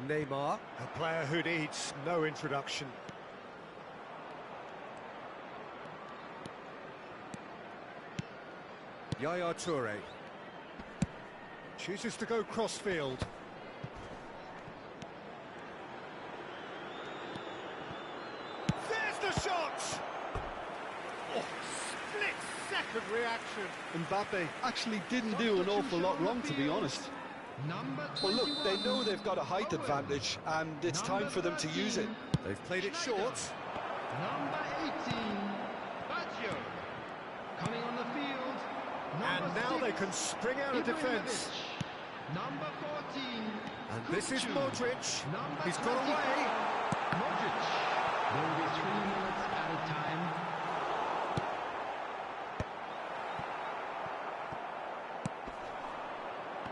A: Neymar, a player who needs no introduction. Yaya Toure. Chooses to go cross-field. There's the shot! Oh, split-second reaction.
B: Mbappe actually didn't do an awful lot wrong, to be honest. Well, look, they know they've got a height advantage, and it's time for them to use it.
A: They've played it short.
D: Number 18, Baggio. Coming on the field.
A: And now they can spring out of defence.
D: Number 14.
A: And this is Modric. He's got away.
D: Modric. There will be 3 minutes at a time.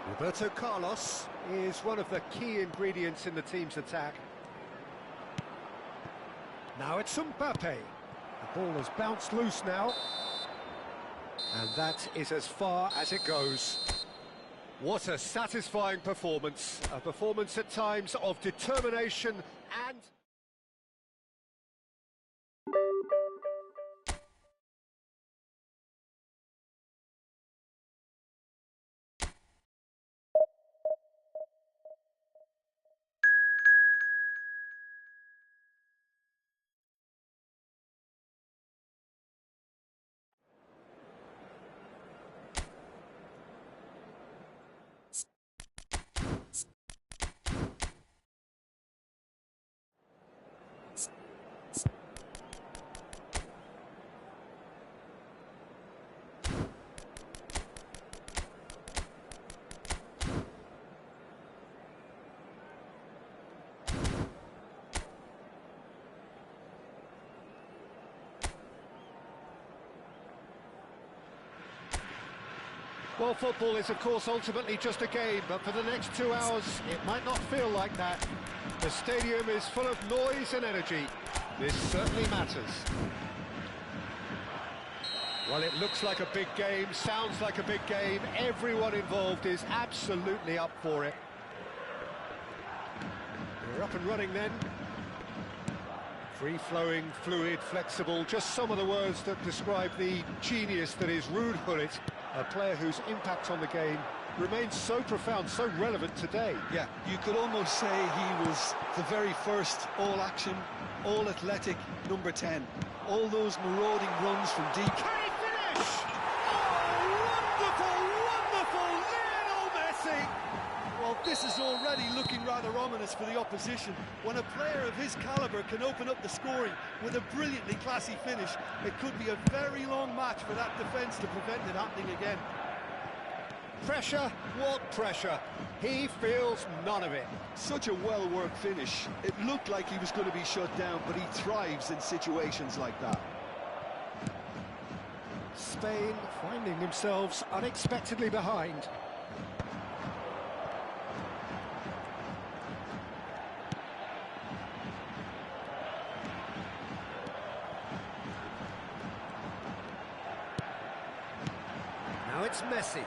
A: Roberto Carlos is one of the key ingredients in the team's attack. Now it's Mbappe. The ball has bounced loose now. And that is as far as it goes. What a satisfying performance. A performance at times of determination and... Well, football is, of course, ultimately just a game, but for the next 2 hours, it might not feel like that. The stadium is full of noise and energy. This certainly matters. Well, it looks like a big game, sounds like a big game. Everyone involved is absolutely up for it. We're up and running then. Free-flowing, fluid, flexible, just some of the words that describe the genius that is Ruud Gullit, a player whose impact on the game remains so profound, so relevant today.
B: Yeah, you could almost say he was the very first all-action, all-athletic number 10. All those marauding runs from deep.
A: Can he finish? Oh, wonderful, wonderful, Lionel Messi!
B: Well, this is already looking rather ominous for the opposition. When a player of his calibre can open up the scoring with a brilliantly classy finish, it could be a very long match for that defence to prevent it happening again.
A: Pressure? What pressure? He feels none of it.
B: Such a well-worked finish. It looked like he was going to be shut down, but he thrives in situations like that.
A: Spain finding themselves unexpectedly behind. Now it's Messi.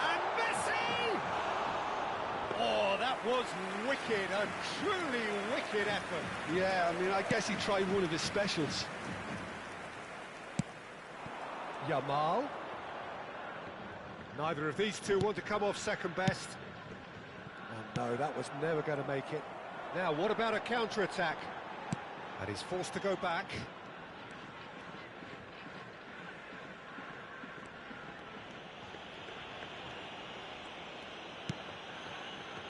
A: And Messi! Oh, that was wicked, a truly wicked effort.
B: Yeah, I mean, I guess he tried one of his specials.
A: Yamal. Neither of these two want to come off second best. Oh no, that was never going to make it. Now, what about a counter-attack? And he's forced to go back.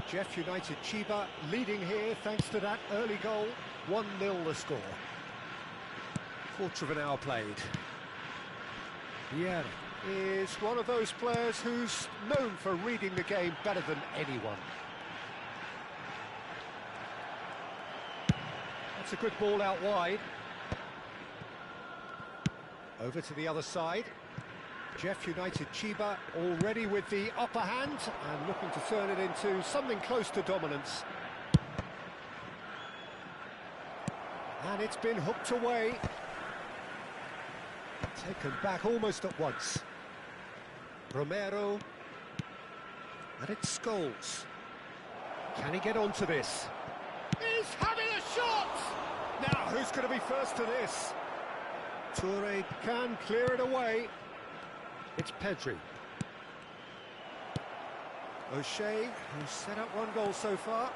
A: Jeff United Chiba leading here thanks to that early goal. 1-0 the score. Quarter of an hour played. Vieira is one of those players who's known for reading the game better than anyone. That's a good ball out wide. Over to the other side. Jeff United Chiba already with the upper hand and looking to turn it into something close to dominance. And it's been hooked away. Taken back almost at once. Romero. And it's Scholes. Can he get onto this? He's having a shot! Now, who's going to be first to this? Toure can clear it away. It's Pedri. O'Shea, who's set up one goal so far.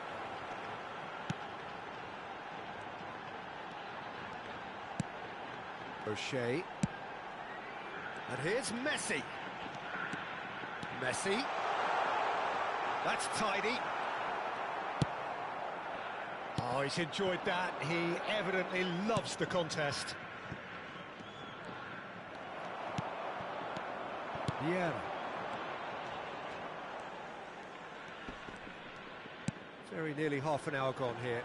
A: O'Shea. And here's Messi. Messi. That's tidy. Oh, he's enjoyed that. He evidently loves the contest. Vieira. Very nearly half an hour gone here.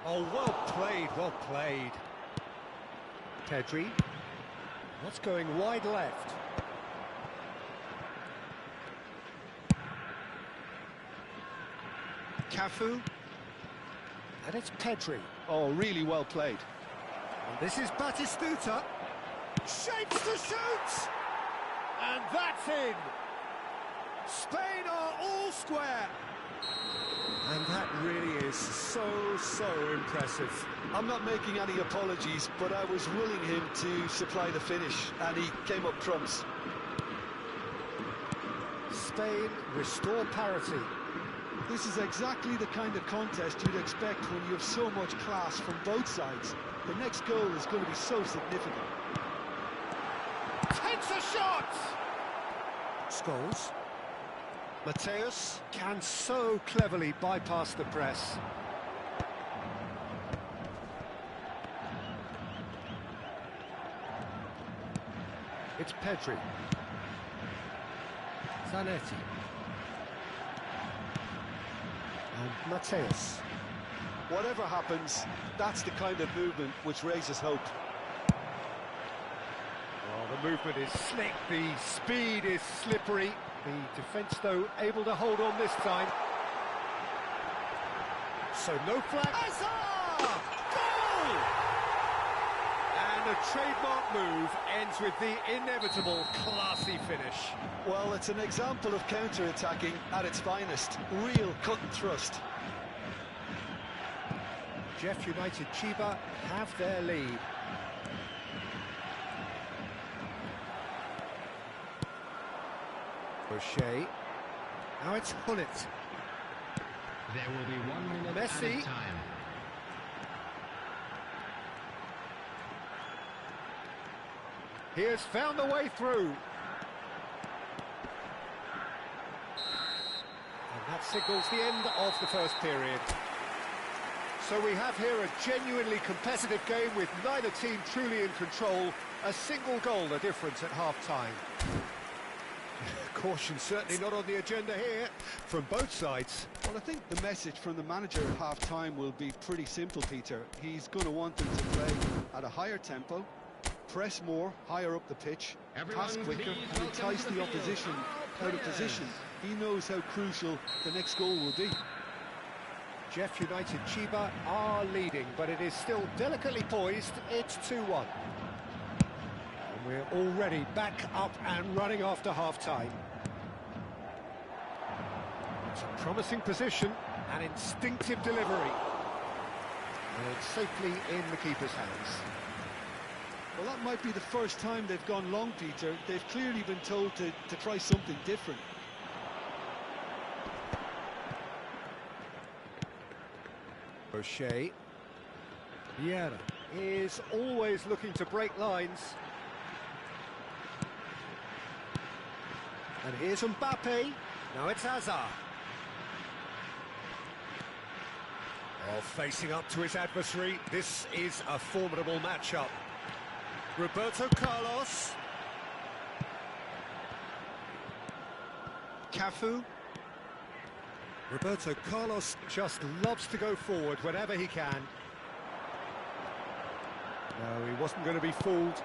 A: Oh, well played, well played. Pedri. That's going wide left. Cafu. And it's Pedri.
B: Oh, really well played.
A: And this is Batistuta. Shapes to shoot! And that's in! Spain are all square! And that really is so impressive.
B: I'm not making any apologies, but I was willing him to supply the finish, and he came up trumps.
A: Spain restore parity.
B: This is exactly the kind of contest you'd expect when you have so much class from both sides. The next goal is going to be so significant.
A: Takes a shot! Scholes. Mateus can so cleverly bypass the press. It's Pedri. Zanetti. And Mateus.
B: Whatever happens, that's the kind of movement which raises hope.
A: Well, the movement is slick, the speed is slippery. The defence, though, able to hold on this time. So no flag. Goal! And a trademark move ends with the inevitable classy finish.
B: Well, it's an example of counter-attacking at its finest. Real cut and thrust.
A: Jeff United Chiba have their lead. O'Shea. Now it's Hullet.
D: There will be 1 minute
A: Messi.
D: added time.
A: He has found the way through. And that signals the end of the first period. So we have here a genuinely competitive game with neither team truly in control. A single goal the difference at half-time. Caution certainly not on the agenda here from both sides.
B: Well, I think the message from the manager at half-time will be pretty simple, Peter. He's going to want them to play at a higher tempo, press more, higher up the pitch, pass quicker, and entice the opposition out of position. He knows how crucial the next goal will be.
A: Jeff United Chiba are leading, but it is still delicately poised. It's 2-1. And we're already back up and running after half-time. It's a promising position, an instinctive delivery. And it's safely in the keeper's hands.
B: Well, that might be the first time they've gone long, Peter. They've clearly been told to try something different.
A: O'Shea. Vieira is always looking to break lines. And here's Mbappe. Now it's Hazard. Oh, facing up to his adversary. This is a formidable matchup. Roberto Carlos. Cafu. Roberto Carlos just loves to go forward whenever he can. No, he wasn't going to be fooled.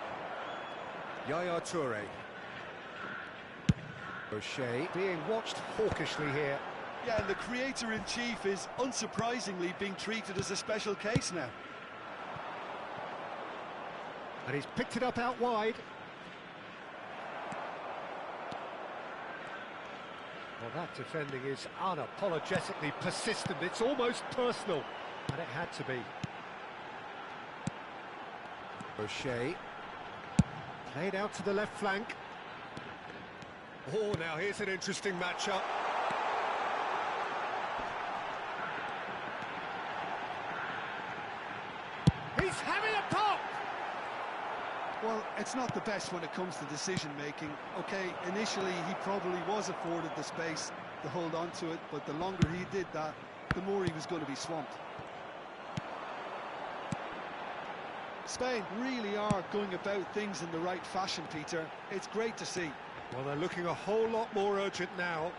A: Yaya Toure. O'Shea being watched hawkishly here.
B: Yeah, and the creator-in-chief is unsurprisingly being treated as a special case now.
A: And he's picked it up out wide. Well, that defending is unapologetically persistent. It's almost personal, and it had to be. O'Shea. Played out to the left flank. Oh, now here's an interesting matchup. He's having a pop!
B: Well, it's not the best when it comes to decision-making. OK, initially he probably was afforded the space to hold on to it, but the longer he did that, the more he was going to be swamped. Spain really are going about things in the right fashion, Peter. It's great to see.
A: Well, they're looking a whole lot more urgent now.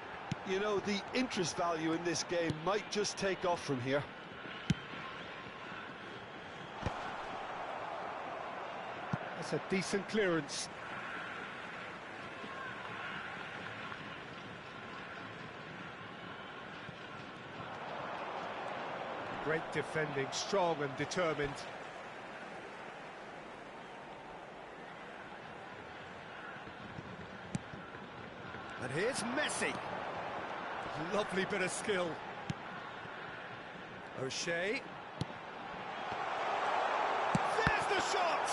B: You know, the interest value in this game might just take off from here.
A: That's a decent clearance. Great defending, strong and determined. And here's Messi. Lovely bit of skill. O'Shea. There's the shot!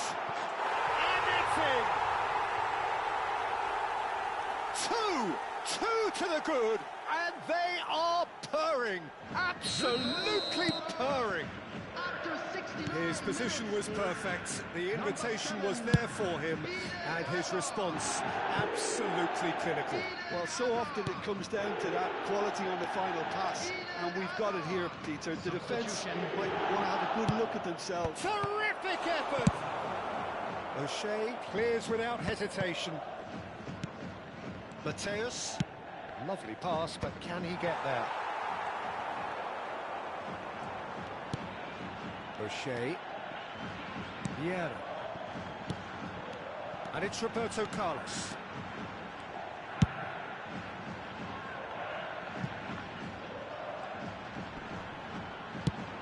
A: And it's in! Two to the good, and they are purring. Absolutely purring. His position was perfect, the invitation was there for him, and his response absolutely clinical.
B: Well, so often it comes down to that quality on the final pass, and we've got it here, Peter. The defence might want to have a good look at themselves.
A: Terrific effort! O'Shea clears without hesitation. Mateus, lovely pass, but can he get there? O'Shea. Vieira. And it's Roberto Carlos.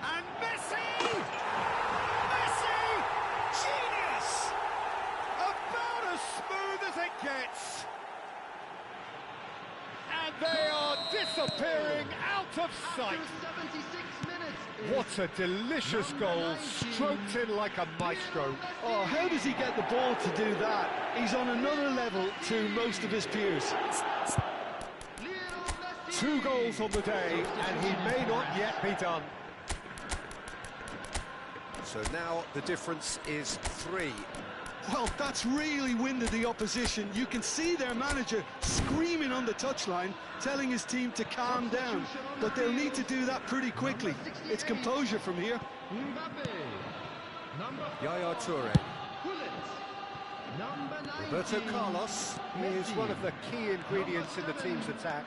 A: And Messi! Messi! Genius! About as smooth as it gets. And they are disappearing out of sight.
C: After 76 minutes.
A: What a delicious goal, stroked in like a maestro.
B: Oh, how does he get the ball to do that? He's on another level to most of his peers.
A: 2 goals on the day, and he may not yet be done. So now the difference is 3.
B: Well, that's really winded the opposition. You can see their manager screaming on the touchline, telling his team to calm down. But they'll need to do that pretty quickly. It's composure from here.
A: Yaya Toure. Roberto Carlos is one of the key ingredients in the team's attack.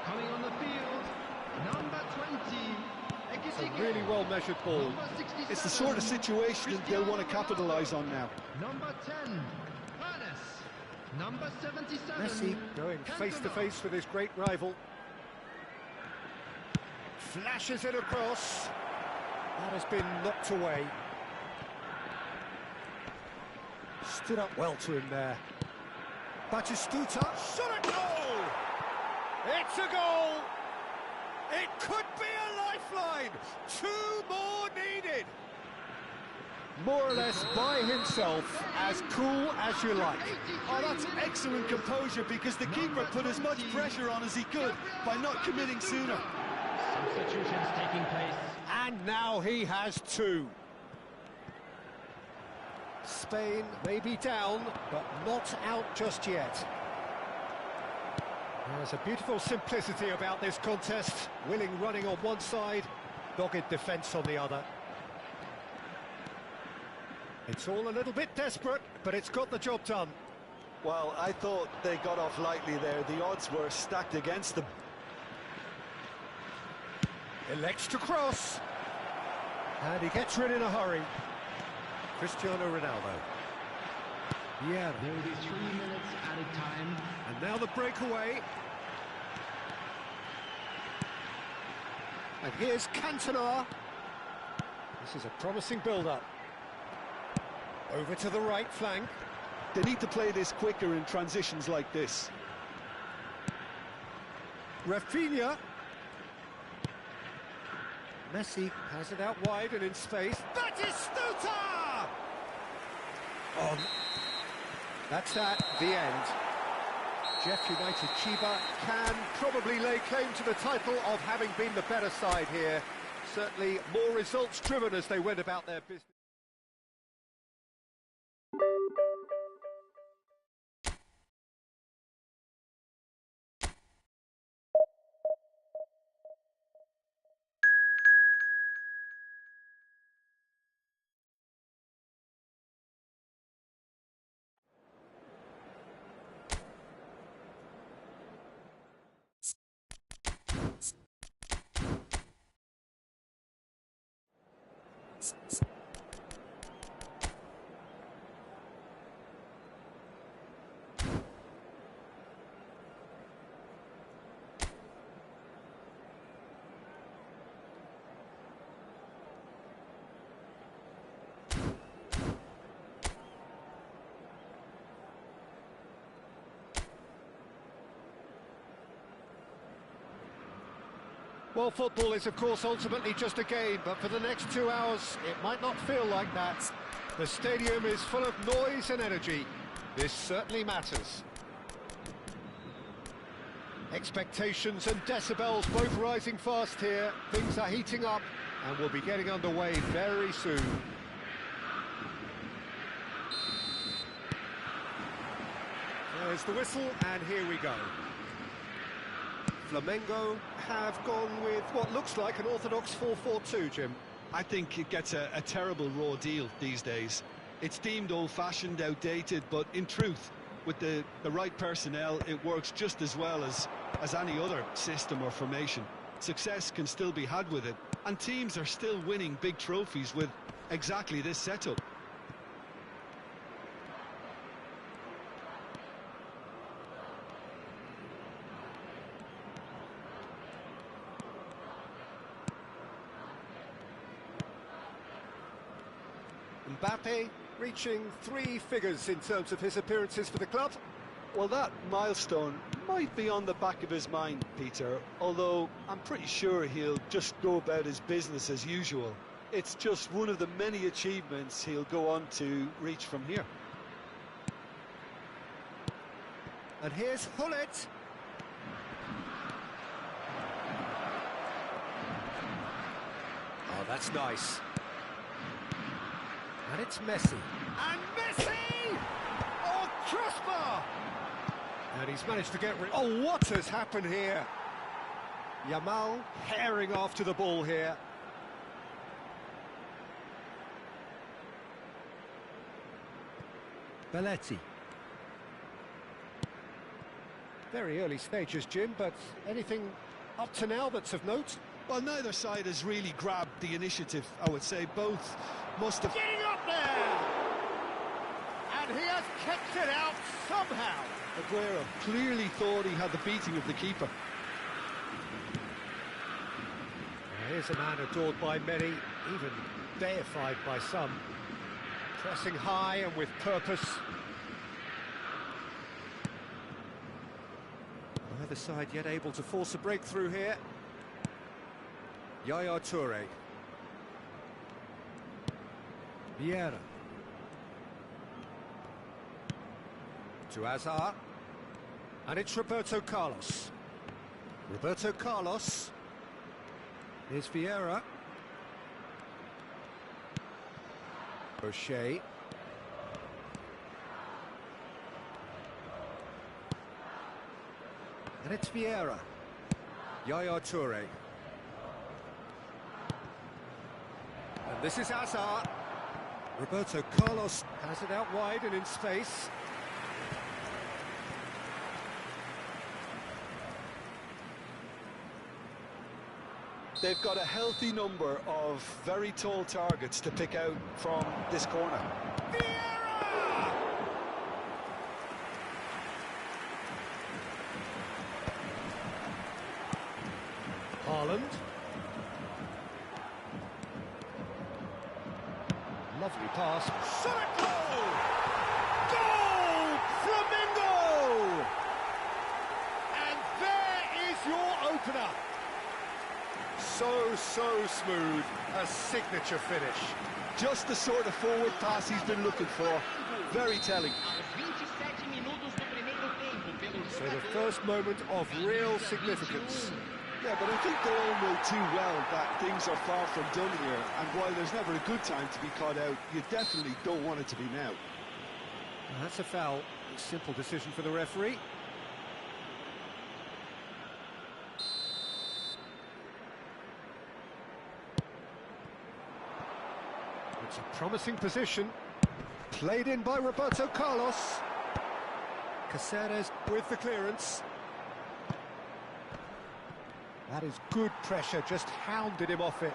C: Coming on the field, number 20.
A: It's a really well-measured ball.
B: It's the sort of situation they'll want to capitalise on now.
C: Number 10, Hannes. Number 77.
A: Messi going face-to-face with his great rival. Flashes it across. That has been knocked away. Stood up well to him there. Batistuta, shot a goal! It's a goal! It could be a lifeline! 2 more needed! More or less by himself, as cool as you like.
B: Oh, that's excellent composure because the keeper put as much pressure on as he could by not committing sooner.
D: Substitutions taking place.
A: And now he has 2. Spain may be down, but not out just yet. There's a beautiful simplicity about this contest. Willing running on one side, dogged defence on the other. It's all a little bit desperate, but it's got the job done.
B: Well, I thought they got off lightly there. The odds were stacked against them.
A: Elects to cross. And he gets rid in a hurry. Cristiano Ronaldo. Yeah.
D: There will be 3 minutes added time.
A: And now the breakaway. And here's Cantona. This is a promising build-up. Over to the right flank.
B: They need to play this quicker in transitions like this.
A: Rafinha. Messi has it out wide and in space. Batistuta! On. That's that, the end. Jeff United Chiba can probably lay claim to the title of having been the better side here. Certainly more results driven as they went about their business. Well, football is, of course, ultimately just a game, but for the next 2 hours, it might not feel like that. The stadium is full of noise and energy. This certainly matters. Expectations and decibels both rising fast here. Things are heating up, and we'll be getting underway very soon. There's the whistle, and here we go. Flamengo have gone with what looks like an orthodox 4-4-2, Jim.
B: I think it gets a terrible raw deal these days. It's deemed old-fashioned, outdated, but in truth, with the right personnel, it works just as well as any other system or formation. Success can still be had with it, and teams are still winning big trophies with exactly this setup.
A: Mbappe reaching 3 figures in terms of his appearances for the club.
B: Well, that milestone might be on the back of his mind, Peter, although I'm pretty sure he'll just go about his business as usual. It's just one of the many achievements he'll go on to reach from here.
A: And here's Hullet. Oh, that's nice. And it's Messi. And Messi! Oh, crossbar! And he's managed to get rid... Oh, what has happened here? Yamal herring after the ball here. Belletti. Very early stages, Jim, but anything up to now that's of note?
B: Well, neither side has really grabbed the initiative, I would say. Both must have...
A: Getting up there! And he has kept it out somehow.
B: Aguero clearly thought he had the beating of the keeper.
A: Here's a man adored by many, even deified by some. Pressing high and with purpose. Neither side yet able to force a breakthrough here. Yaya Toure. Vieira. To Hazard. And it's Roberto Carlos. Roberto Carlos. Here's Vieira. O'Shea. And it's Vieira. Yaya Toure. And this is Hazard. Roberto Carlos has it out wide and in space.
B: They've got a healthy number of very tall targets to pick out from this corner.
A: Vieira! Haaland. Lovely pass. Shot goal! Goal! Flamingo! And there is your opener. So smooth, a signature finish.
B: Just the sort of forward pass he's been looking for. Very telling.
A: So the first moment of real significance.
B: Yeah, but I think they all know too well that things are far from done here, and while there's never a good time to be caught out, you definitely don't want it to be now.
A: Well, that's a foul. A simple decision for the referee. It's a promising position. Played in by Roberto Carlos. Caceres with the clearance. That is good pressure, just hounded him off it.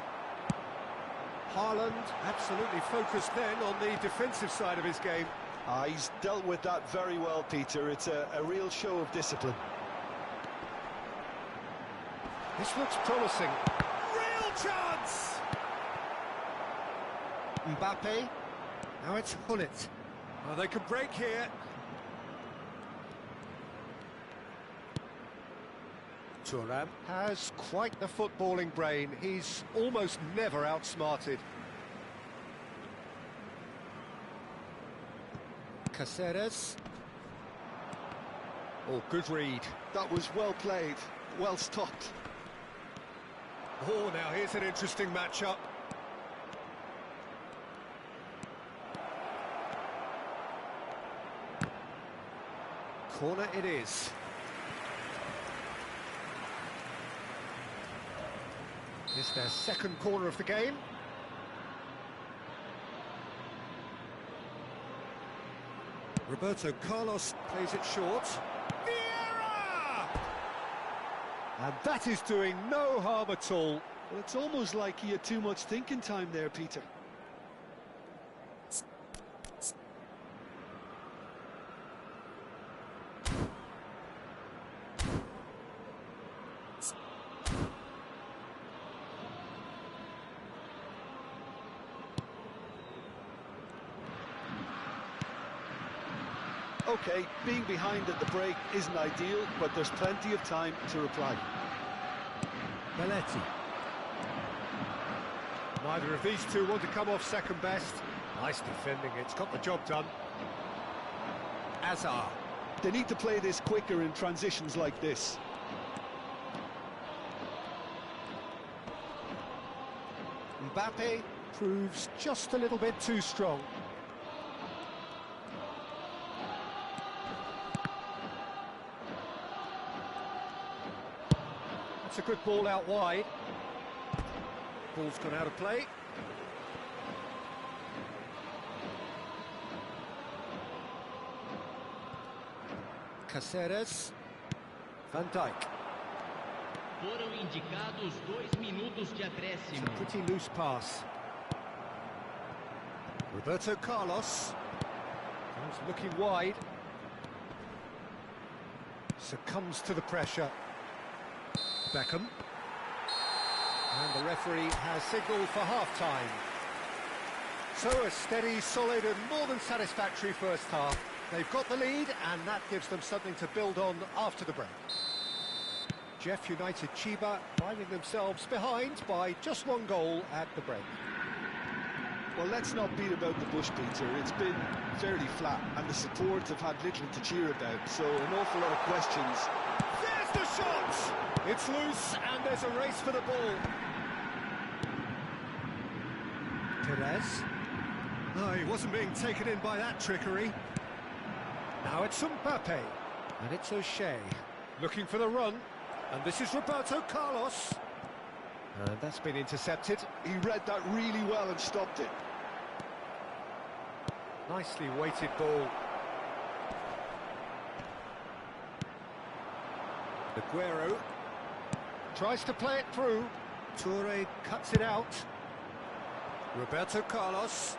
A: Haaland absolutely focused then on the defensive side of his game.
B: He's dealt with that very well, Peter. It's a real show of discipline.
A: This looks promising. Real chance! Mbappe. Now it's Hullet. Oh, they can break here. Thuram has quite the footballing brain. He's almost never outsmarted. Caceres. Oh, good read.
B: That was well played, well stopped.
A: Oh, now here's an interesting matchup. Corner it is. It's their second corner of the game. Roberto Carlos plays it short. Vieira! And that is doing no harm at all.
B: Well, it's almost like he had too much thinking time there, Peter. Okay, being behind at the break isn't ideal, but there's plenty of time to reply.
A: Belletti. Neither of these two want to come off second best. Nice defending, it's got the job done. Azar.
B: They need to play this quicker in transitions like this.
A: Mbappe proves just a little bit too strong. That's a good ball out wide. Ball's gone out of play. Caceres. Van Dijk.
D: Foram indicados 2 minutos de acréscimo.
A: It's a pretty loose pass. Roberto Carlos. Goes looking wide. Succumbs to the pressure. Beckham. And the referee has signalled for half-time. So a steady, solid and more than satisfactory first half. They've got the lead and that gives them something to build on after the break. Jeff United Chiba finding themselves behind by just 1 goal at the break.
B: Well, let's not beat about the bush, Peter. It's been fairly flat and the support have had little to cheer about, so an awful lot of questions.
A: There's the shot! It's loose and there's a race for the ball. Perez. Oh, he wasn't being taken in by that trickery. Now it's Mbappe. And it's O'Shea. Looking for the run. And this is Roberto Carlos. And that's been intercepted.
B: He read that really well and stopped it.
A: Nicely weighted ball. Aguero tries to play it through. Toure cuts it out. Roberto Carlos.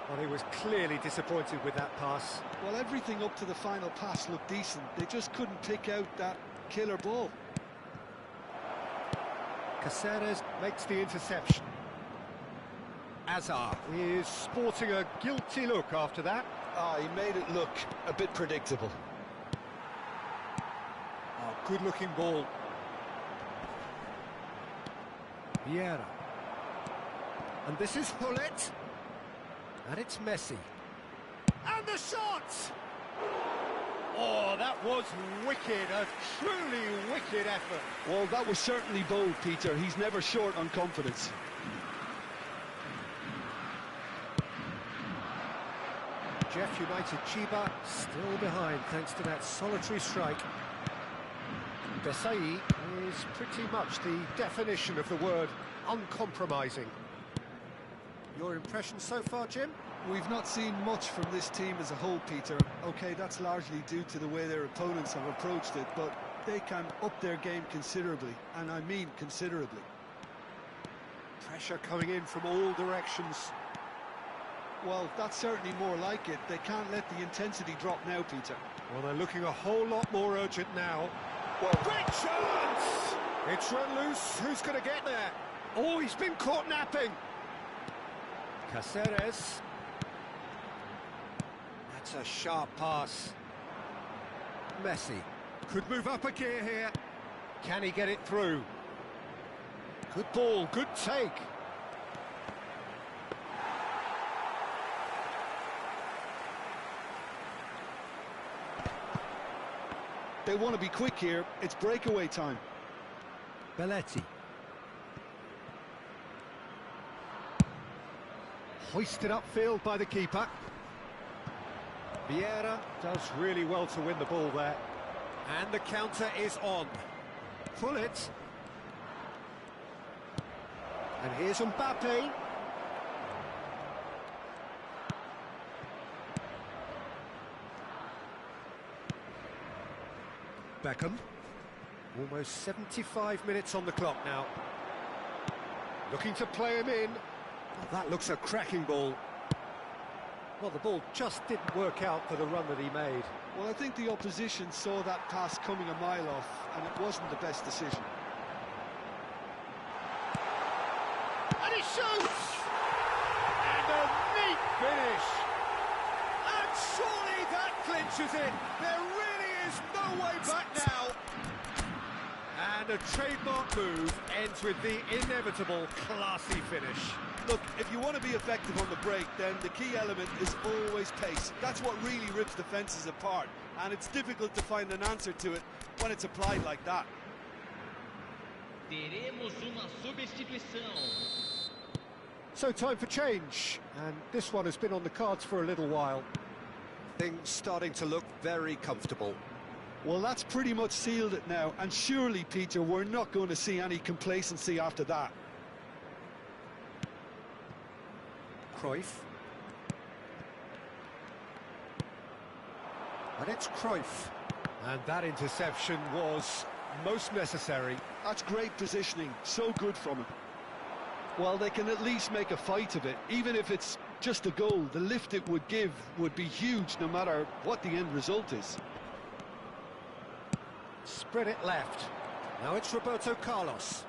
A: Well, he was clearly disappointed with that pass.
B: Well, everything up to the final pass looked decent. They just couldn't pick out that killer ball.
A: Caceres makes the interception. Azar is sporting a guilty look after that.
B: He made it look a bit predictable.
A: Oh, good-looking ball. Vieira. And this is Hullet. And it's Messi. And the shot! Oh, that was wicked, a truly wicked effort.
B: Well, that was certainly bold, Peter. He's never short on confidence.
A: Jeff United Chiba still behind thanks to that solitary strike. Besai is pretty much the definition of the word uncompromising. Your impression so far, Jim?
B: We've not seen much from this team as a whole, Peter. OK, that's largely due to the way their opponents have approached it, but they can up their game considerably, and I mean considerably.
A: Pressure coming in from all directions.
B: Well, that's certainly more like it. They can't let the intensity drop now, Peter.
A: Well, they're looking a whole lot more urgent now. Well, great chance! It's run loose. Who's going to get there? Oh, he's been caught napping. Caceres. That's a sharp pass. Messi could move up a gear here. Can he get it through? Good ball, good take.
B: They want to be quick here. It's breakaway time.
A: Belletti. Hoisted upfield by the keeper. Vieira does really well to win the ball there. And the counter is on. Hullet. And here's Mbappe. Beckham. Almost 75 minutes on the clock now. Looking to play him in. Oh, that looks a cracking ball. Well, the ball just didn't work out for the run that he made.
B: Well, I think the opposition saw that pass coming a mile off, and it wasn't the best decision.
A: And he shoots! And a neat finish! And surely that clinches it! There really is no way back now! And a trademark move ends with the inevitable classy finish.
B: Look, if you want to be effective on the break, then the key element is always pace. That's what really rips defences apart, and it's difficult to find an answer to it when it's applied like that.
D: Teremos uma substituição.
A: So time for change, and this one has been on the cards for a little while. Things starting to look very comfortable.
B: Well, that's pretty much sealed it now, and surely, Peter, we're not going to see any complacency after that.
A: Cruyff. And it's Cruyff. And that interception was most necessary.
B: That's great positioning, so good from him. Well, they can at least make a fight of it. Even if it's just a goal, the lift it would give would be huge no matter what the end result is.
A: Spread it left. Now it's Roberto Carlos.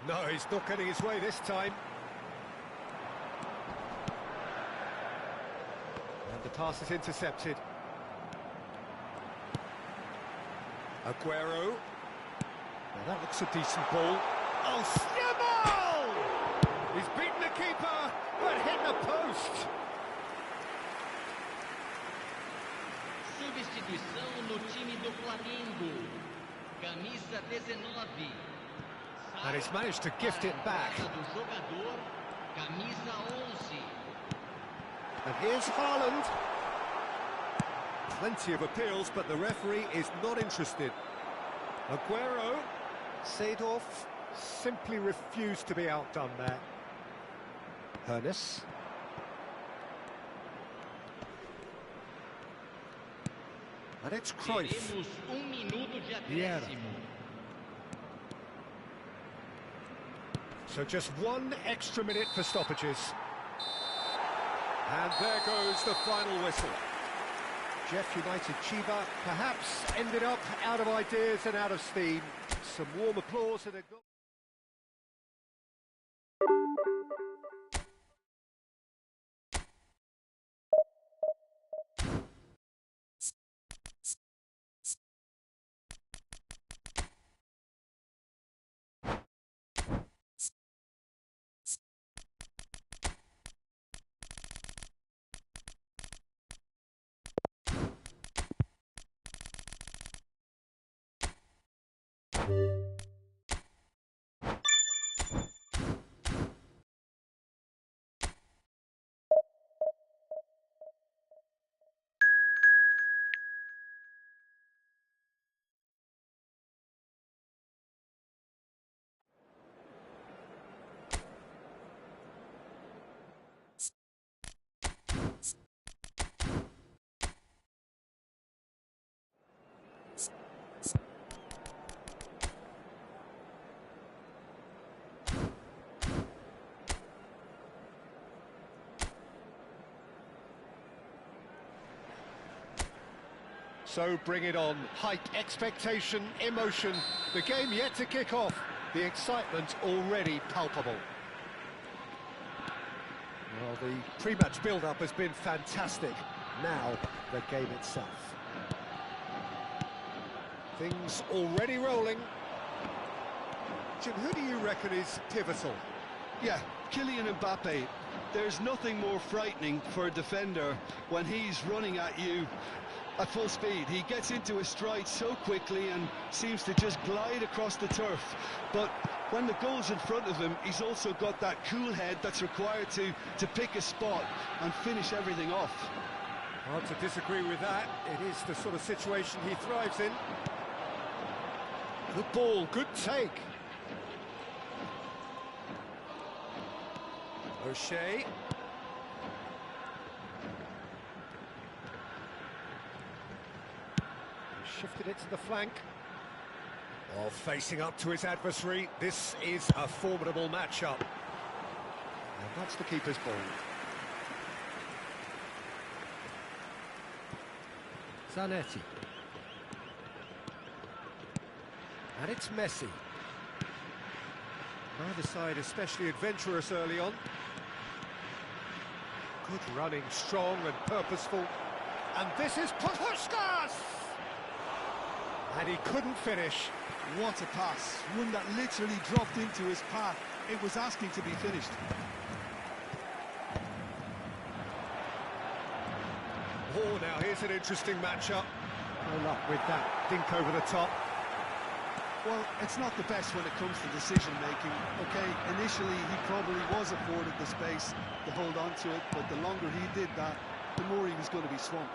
A: No, he's not getting his way this time. And the pass is intercepted. Aguero. Now that looks a decent ball. Oh, snibble! He's beaten the keeper, but hit the post.
D: Substituição no time do Flamengo. Camisa 19.
A: And he's managed to gift it back.
D: Do jogador, camisa 11.
A: And here's Haaland. Plenty of appeals, but the referee is not interested. Aguero. Seedorf simply refused to be outdone there. Hernes. And it's Cruyff.
D: Teremos minuto de
A: Yeah.
D: acréscimo.
A: So just one extra minute for stoppages. And there goes the final whistle. Jeff United Chiba perhaps ended up out of ideas and out of steam. Some warm applause and a goal. So bring it on. Hype, expectation, emotion. The game yet to kick off. The excitement already palpable. Well, the pre-match build-up has been fantastic. Now, the game itself. Things already rolling. Jim, who do you reckon is pivotal?
B: Yeah, Kylian Mbappe. There's nothing more frightening for a defender when he's running at you at full speed. He gets into a stride so quickly and seems to just glide across the turf. But when the goal's in front of him, he's also got that cool head that's required to pick a spot and finish everything off.
A: Hard to disagree with that. It is the sort of situation he thrives in. Good ball, good take. O'Shea. Shifted it to the flank. While facing up to his adversary, this is a formidable matchup. And that's the keeper's ball. Zanetti. And it's Messi. Neither side especially adventurous early on. Good running, strong and purposeful. And this is Puskas! And he couldn't finish.
B: What a pass. One that literally dropped into his path. It was asking to be finished.
A: Oh, now here's an interesting matchup. No luck with that dink over the top.
B: Well, it's not the best when it comes to decision-making. OK, initially he probably was afforded the space to hold on to it, but the longer he did that, the more he was going to be swamped.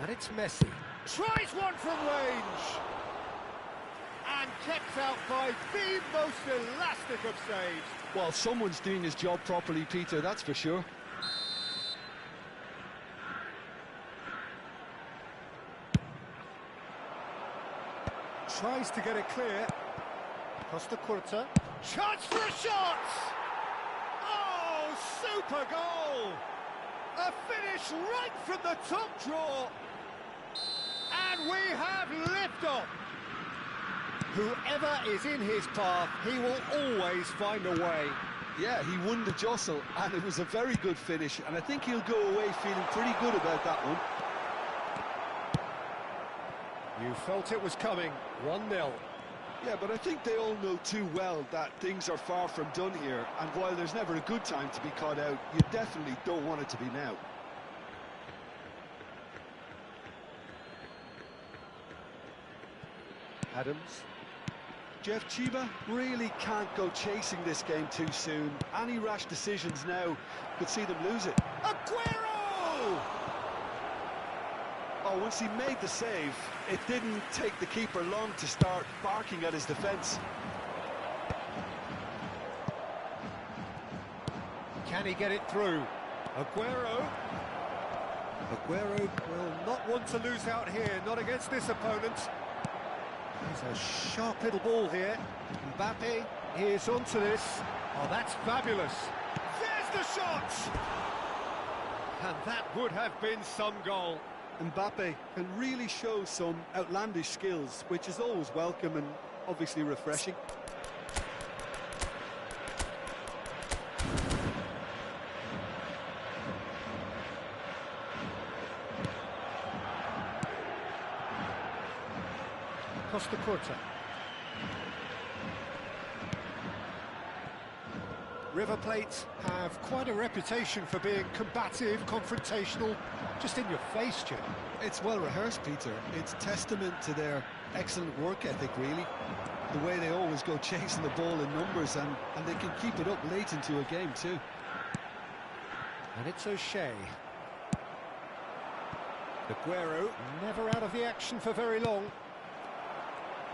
A: And it's Messi. Tries one from range! And kept out by the most elastic of saves.
B: Well, someone's doing his job properly, Peter, that's for sure.
A: Tries to get it clear. Costa Curta. Chance for a shot! Oh, super goal! A finish right from the top draw. And we have liftoff. Whoever is in his path, he will always find a way.
B: Yeah, he won the jostle, and it was a very good finish, and I think he'll go away feeling pretty good about that one.
A: You felt it was coming, 1-0.
B: Yeah, but I think they all know too well that things are far from done here, and while there's never a good time to be caught out, you definitely don't want it to be now.
A: Adams.
B: Jeff Chiba really can't go chasing this game too soon. Any rash decisions now could see them lose it.
A: Aguero!
B: Oh, once he made the save, it didn't take the keeper long to start barking at his defence.
A: Can he get it through? Aguero. Aguero will not want to lose out here, not against this opponent. There's a sharp little ball here. Mbappe is onto this. Oh, that's fabulous. There's the shot! And that would have been some goal.
B: Mbappe can really show some outlandish skills, which is always welcome and obviously refreshing.
A: Costa Curta. River Plate have quite a reputation for being combative, confrontational, just in your face, Jim.
B: It's well rehearsed, Peter. It's testament to their excellent work ethic, really. The way they always go chasing the ball in numbers, and they can keep it up late into a game too.
A: And it's O'Shea. Aguero never out of the action for very long.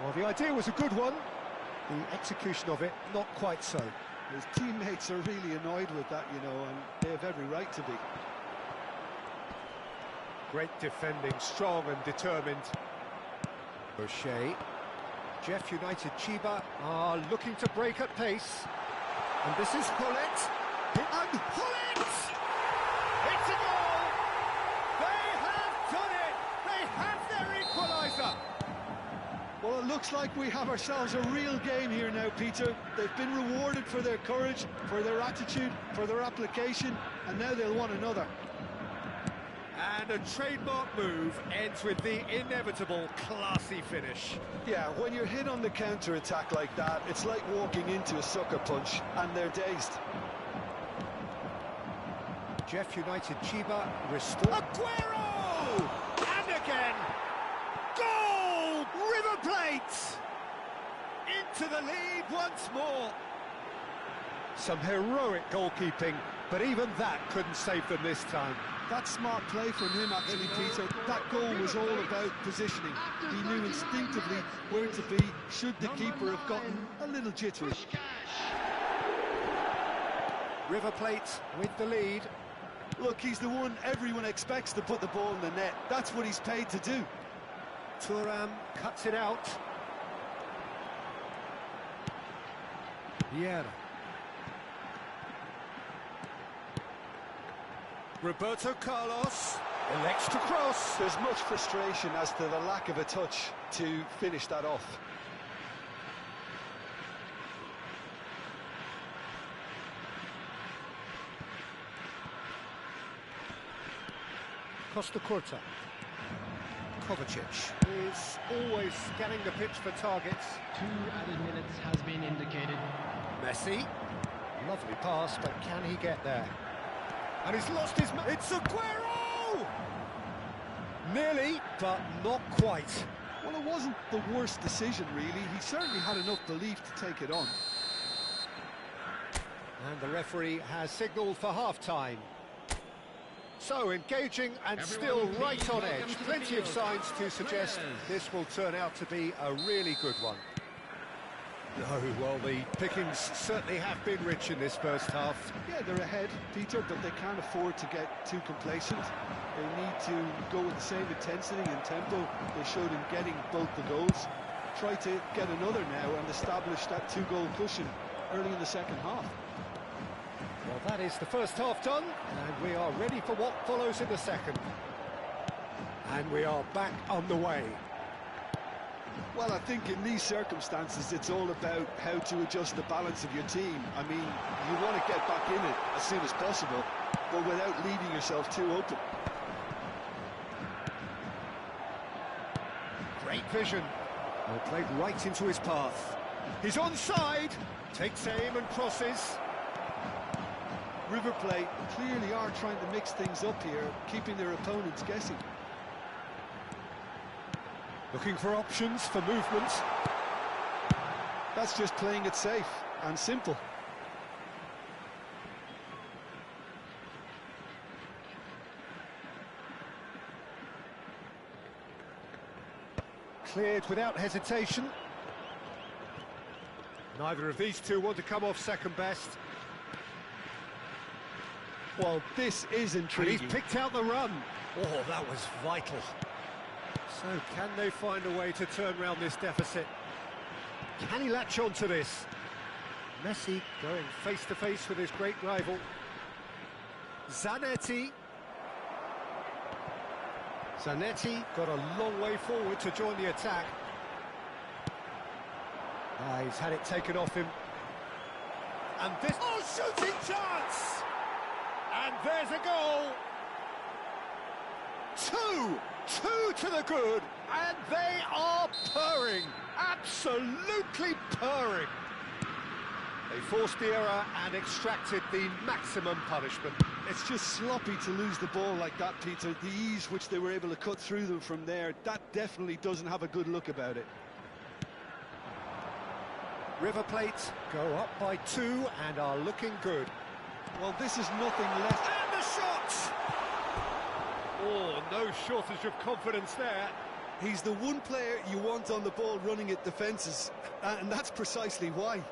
A: Well, the idea was a good one. The execution of it, not quite so.
B: His teammates are really annoyed with that, you know, and they have every right to be.
A: Great defending, strong and determined. O'Shea. Jeff United Chiba are looking to break at pace. And this is Hullet. And Hullet! It's a goal! They have done it! They have their equaliser!
B: Well, it looks like we have ourselves a real game here now, Peter. They've been rewarded for their courage, for their attitude, for their application, and now they'll want another.
A: And a trademark move ends with the inevitable classy finish.
B: Yeah, when you're hit on the counter-attack like that, it's like walking into a sucker punch, and they're dazed.
A: Jeff United Chiba restore. Aguero! And again! Goal! River Plate! Into the lead once more. Some heroic goalkeeping, but even that couldn't save them this time.
B: That's smart play from him, actually, Peter. That goal was all about positioning. He knew instinctively where to be, should the keeper have gotten a little jittery.
A: River Plate with the lead.
B: Look, he's the one everyone expects to put the ball in the net. That's what he's paid to do.
A: Thuram cuts it out. Vieira. Roberto Carlos elects to cross.
B: There's much frustration as to the lack of a touch to finish that off.
A: Costa Curta. Kovacic is always scanning the pitch for targets.
D: 2 added minutes has been indicated.
A: Messi. Lovely pass, but can he get there? And he's lost his... It's Aguero! Nearly, but not quite.
B: Well, it wasn't the worst decision, really. He certainly had enough belief to take it on.
A: And the referee has signalled for half-time. So engaging and still right on edge. Plenty of signs to suggest this will turn out to be a really good one. No, well, the pickings certainly have been rich in this first half.
B: Yeah, they're ahead, Peter, but they can't afford to get too complacent. They need to go with the same intensity and tempo they showed in getting both the goals. Try to get another now and establish that 2-goal cushion early in the second half.
A: Well, that is the first half done, and we are ready for what follows in the second. And we are back on the way.
B: Well, I think in these circumstances, it's all about how to adjust the balance of your team. I mean, you want to get back in it as soon as possible, but without leaving yourself too open.
A: Great vision. Well, played right into his path. He's onside, takes aim and crosses.
B: River Plate clearly are trying to mix things up here, keeping their opponents guessing.
A: Looking for options for movement.
B: That's just playing it safe and simple.
A: Cleared without hesitation. Neither of these two want to come off second best.
B: Well, this is intriguing.
A: And he's picked out the run. Oh, that was vital. So can they find a way to turn around this deficit? Can he latch on to this? Messi going face-to-face with his great rival. Zanetti. Zanetti got a long way forward to join the attack. He's had it taken off him. And this... Oh, shooting chance! And there's a goal! Two to the good, and they are purring, absolutely purring. They forced the error and extracted the maximum punishment.
B: It's just sloppy to lose the ball like that, Peter. The ease which they were able to cut through them from there, that definitely doesn't have a good look about it.
A: River Plate go up by 2 and are looking good.
B: Well, this is nothing less...
A: And the shot! Oh, no shortage of confidence there.
B: He's the one player you want on the ball running at defences, and that's precisely why.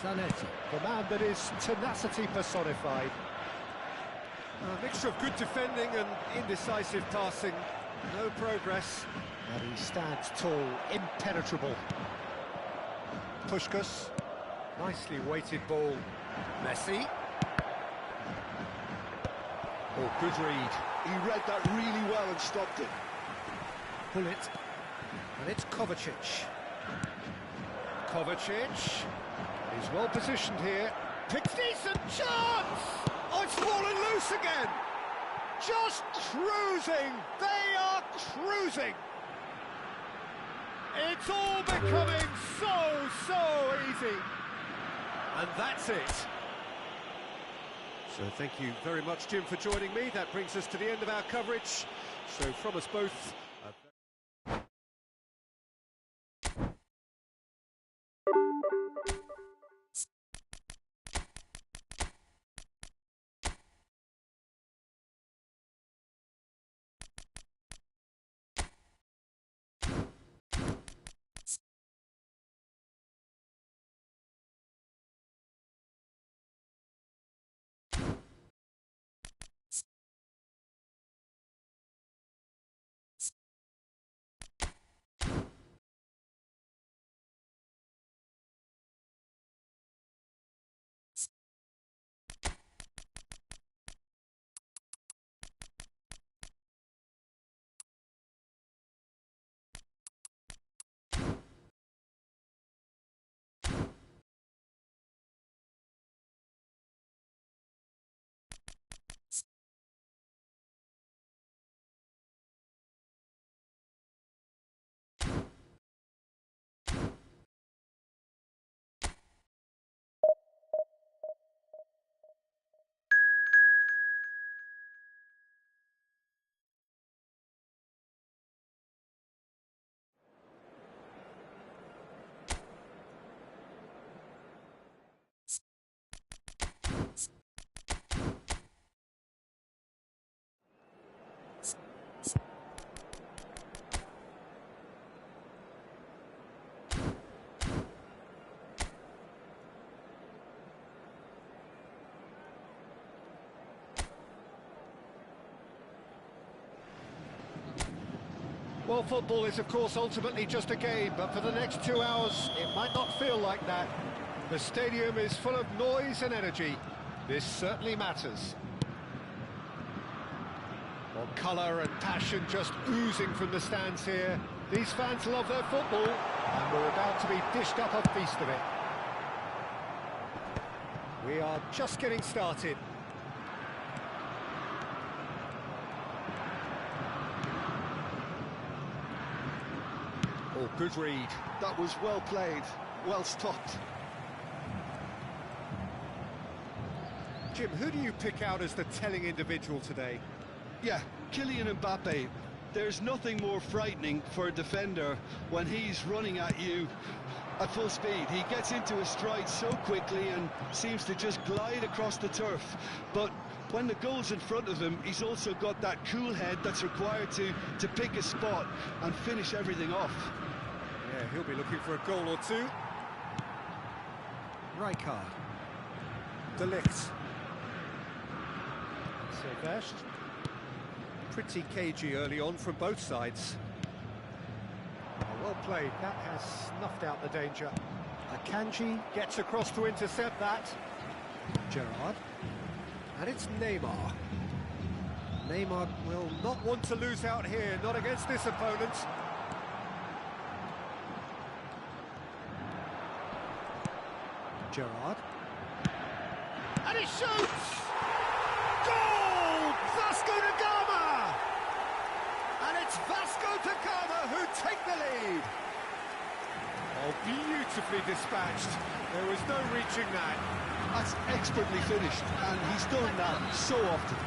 A: Zanetti, the man that is tenacity personified. A mixture of good defending and indecisive passing. No progress. But he stands tall, impenetrable. Puskás, nicely weighted ball. Messi. Oh, good read.
B: He read that really well and stopped it.
A: Pull it. And it's Kovacic. Kovacic is well positioned here. Picks decent chance! Oh, it's fallen loose again! Just cruising! They are cruising! It's all becoming so easy. And that's it. So thank you very much, Jim, for joining me. That brings us to the end of our coverage. So from us both... Well, football is, of course, ultimately just a game, but for the next 2 hours, it might not feel like that. The stadium is full of noise and energy. This certainly matters. Well, colour and passion just oozing from the stands here. These fans love their football, and we're about to be dished up a feast of it. We are just getting started. Oh, good read.
B: That was well played, well stopped.
A: Jim, who do you pick out as the telling individual today?
B: Yeah, Kylian Mbappe. There's nothing more frightening for a defender when he's running at you at full speed. He gets into a stride so quickly and seems to just glide across the turf. But when the goal's in front of him, he's also got that cool head that's required to pick a spot and finish everything off.
A: Yeah, he'll be looking for a goal or two. Rijkaard. De Ligt. Silvestre. Pretty cagey early on from both sides. Oh, well played. That has snuffed out the danger. Akanji gets across to intercept that. Gerrard. And it's Neymar. Neymar will not want to lose out here, not against this opponent. Gerrard. And he shoots! Goal! Vasco da Gama! And it's Vasco da Gama who take the lead. Oh, beautifully dispatched. There was no reaching that.
B: That's expertly finished, and he's done that so often.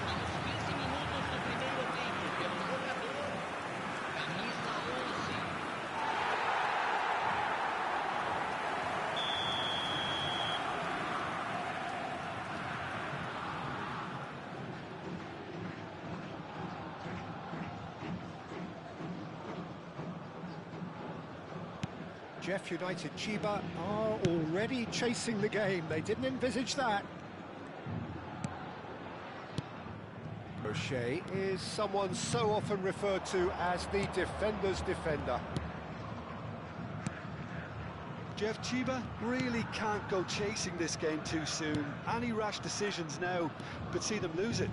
A: Jeff United Chiba are already chasing the game. They didn't envisage that. O'Shea is someone so often referred to as the defender's defender.
B: Jeff Chiba really can't go chasing this game too soon. Any rash decisions now could see them lose it.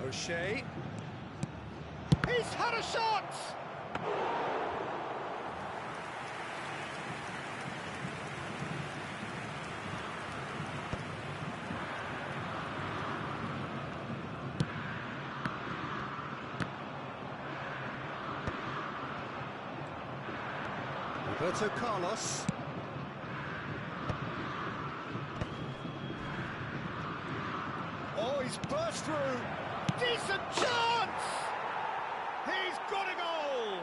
A: O'Shea. He's had a shot! Roberto Carlos. Oh, he's burst through. Decent chance! He's got a goal!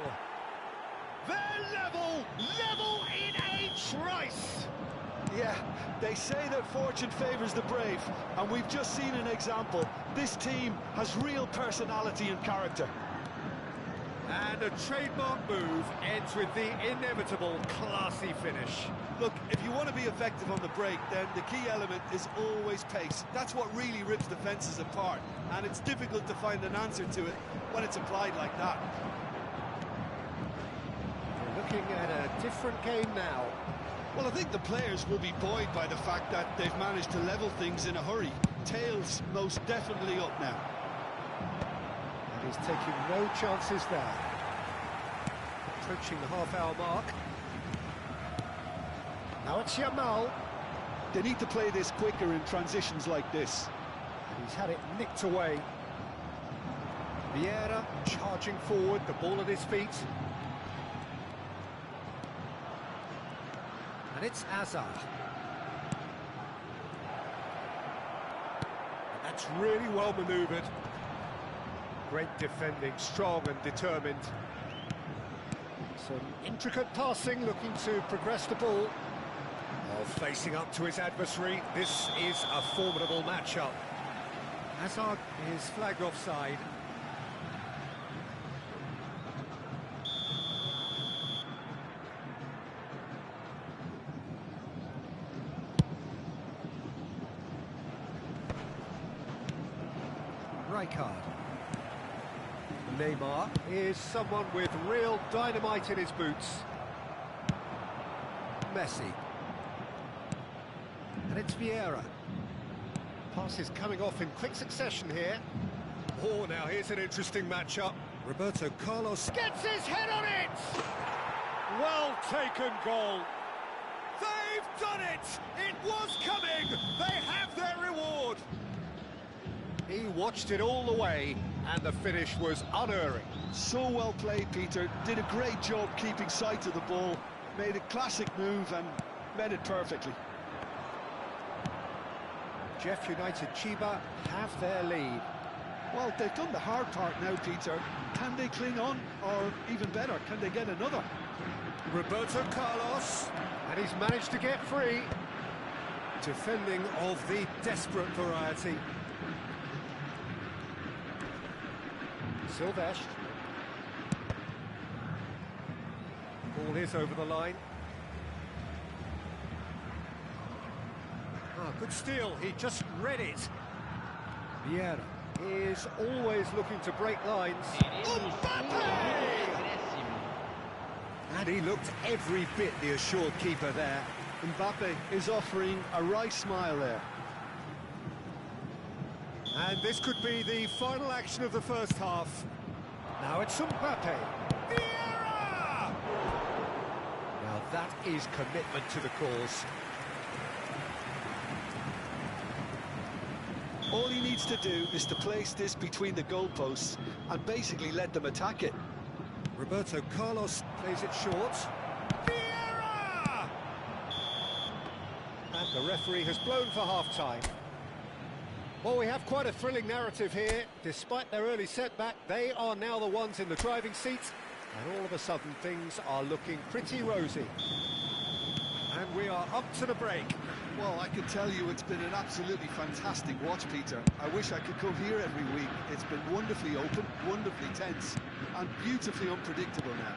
A: They're level in a trice!
B: Yeah, they say that fortune favours the brave, and we've just seen an example. This team has real personality and character.
A: And a trademark move ends with the inevitable classy finish.
B: Look, if you want to be effective on the break, then the key element is always pace. That's what really rips defences apart, and it's difficult to find an answer to it when it's applied like that.
A: We're looking at a different game now.
B: Well, I think the players will be buoyed by the fact that they've managed to level things in a hurry. Tails most definitely up now.
A: He's taking no chances there. Approaching the half-hour mark. Now it's Yamal.
B: They need to play this quicker in transitions like this.
A: And he's had it nicked away. Vieira charging forward, the ball at his feet. And it's Azar. And that's really well manoeuvred. Great defending, strong and determined. Some intricate passing, looking to progress the ball. While facing up to his adversary, this is a formidable matchup. Hazard is flagged offside. Rijkaard. Neymar is someone with real dynamite in his boots. Messi. And it's Vieira. Passes coming off in quick succession here. Oh, now here's an interesting matchup. Roberto Carlos gets his head on it! Well taken goal. They've done it! It was coming! They have their reward! He watched it all the way, and the finish was unerring.
B: So well played, Peter. Did a great job keeping sight of the ball. Made a classic move and met it perfectly.
A: Jeff United Chiba have their lead.
B: Well, they've done the hard part now, Peter. Can they cling on? Or even better, can they get another?
A: Roberto Carlos, and he's managed to get free. Defending of the desperate variety. Silvestre. Ball is over the line. Ah, good steal, he just read it. Vieira is always looking to break lines. And he looked every bit the assured keeper there.
B: Mbappe is offering a right smile there.
A: And this could be the final action of the first half. Now it's Mbappe. Vieira! Now that is commitment to the cause.
B: All he needs to do is to place this between the goalposts and basically let them attack it.
A: Roberto Carlos plays it short. Vieira! And the referee has blown for half-time. Well, we have quite a thrilling narrative here. Despite their early setback, they are now the ones in the driving seat, and all of a sudden things are looking pretty rosy. And we are up to the break.
B: Well, I can tell you it's been an absolutely fantastic watch, Peter. I wish I could come here every week. It's been wonderfully open, wonderfully tense, and beautifully unpredictable now.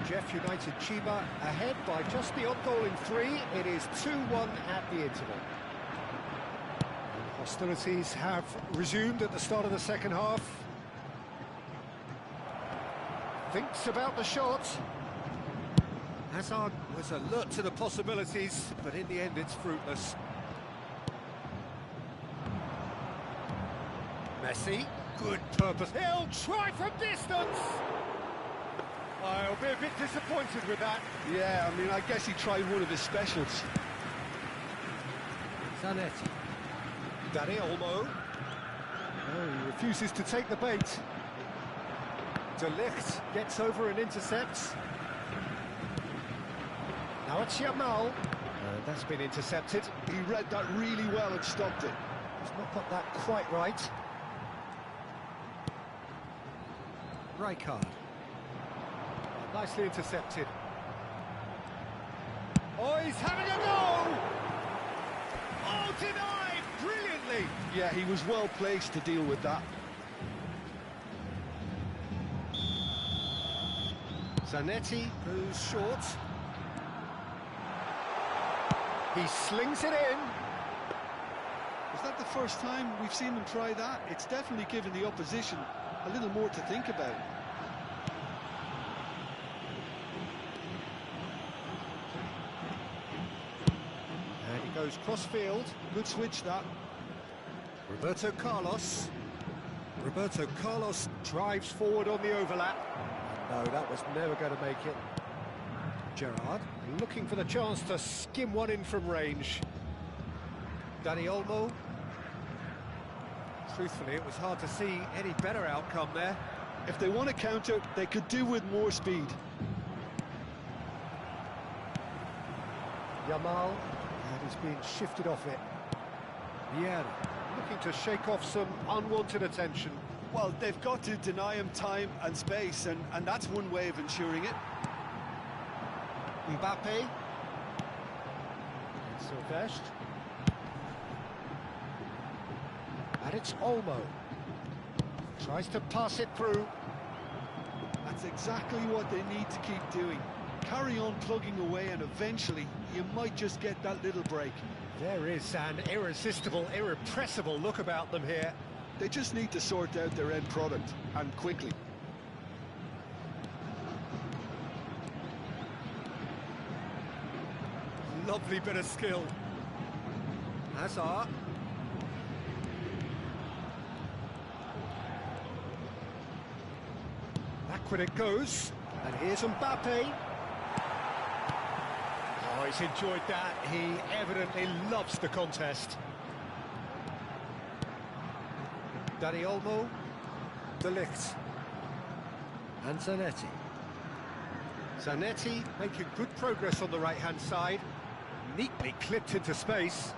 A: Jeff United Chiba ahead by just the odd goal in 3. It is 2-1 at the interval. And hostilities have resumed at the start of the second half. Thinks about the shot. Hazard was alert to the possibilities, but in the end it's fruitless. Messi, good purpose. He'll try from distance! I'll be a bit disappointed with that.
B: Yeah, I mean, I guess he tried one of his specials.
A: Zanetti. Dani Olmo. Oh, he refuses to take the bait. De Ligt gets over and intercepts. Now it's Yamal. That's been intercepted.
B: He read that really well and stopped it.
A: He's not got that quite right. Rijkaard. Nicely intercepted. Oh, he's having a go! Oh, denied! Brilliantly!
B: Yeah, he was well placed to deal with that.
A: Zanetti goes short. He slings it in.
B: Is that the first time we've seen them try that? It's definitely given the opposition a little more to think about.
A: And he goes cross-field.
B: Good switch, that.
A: Roberto Carlos. Roberto Carlos drives forward on the overlap. No, that was never going to make it. Gerrard looking for the chance to skim one in from range. Dani Olmo. Truthfully, it was hard to see any better outcome there.
B: If they want to counter, they could do with more speed.
A: Yamal, and he's being shifted off it. Vieira looking to shake off some unwanted attention.
B: Well, they've got to deny him time and space, and that's one way of ensuring it.
A: Mbappe. Silvestre. And it's Olmo. Tries to pass it through.
B: That's exactly what they need to keep doing. Carry on plugging away, and eventually you might just get that little break.
A: There is an irresistible, irrepressible look about them here.
B: They just need to sort out their end product, and quickly.
A: Lovely bit of skill. Hazard. Back when it goes. And here's Mbappe. Oh, he's enjoyed that. He evidently loves the contest. Dani Olmo. De Ligt. And Zanetti. Zanetti making good progress on the right-hand side. Neatly clipped into space.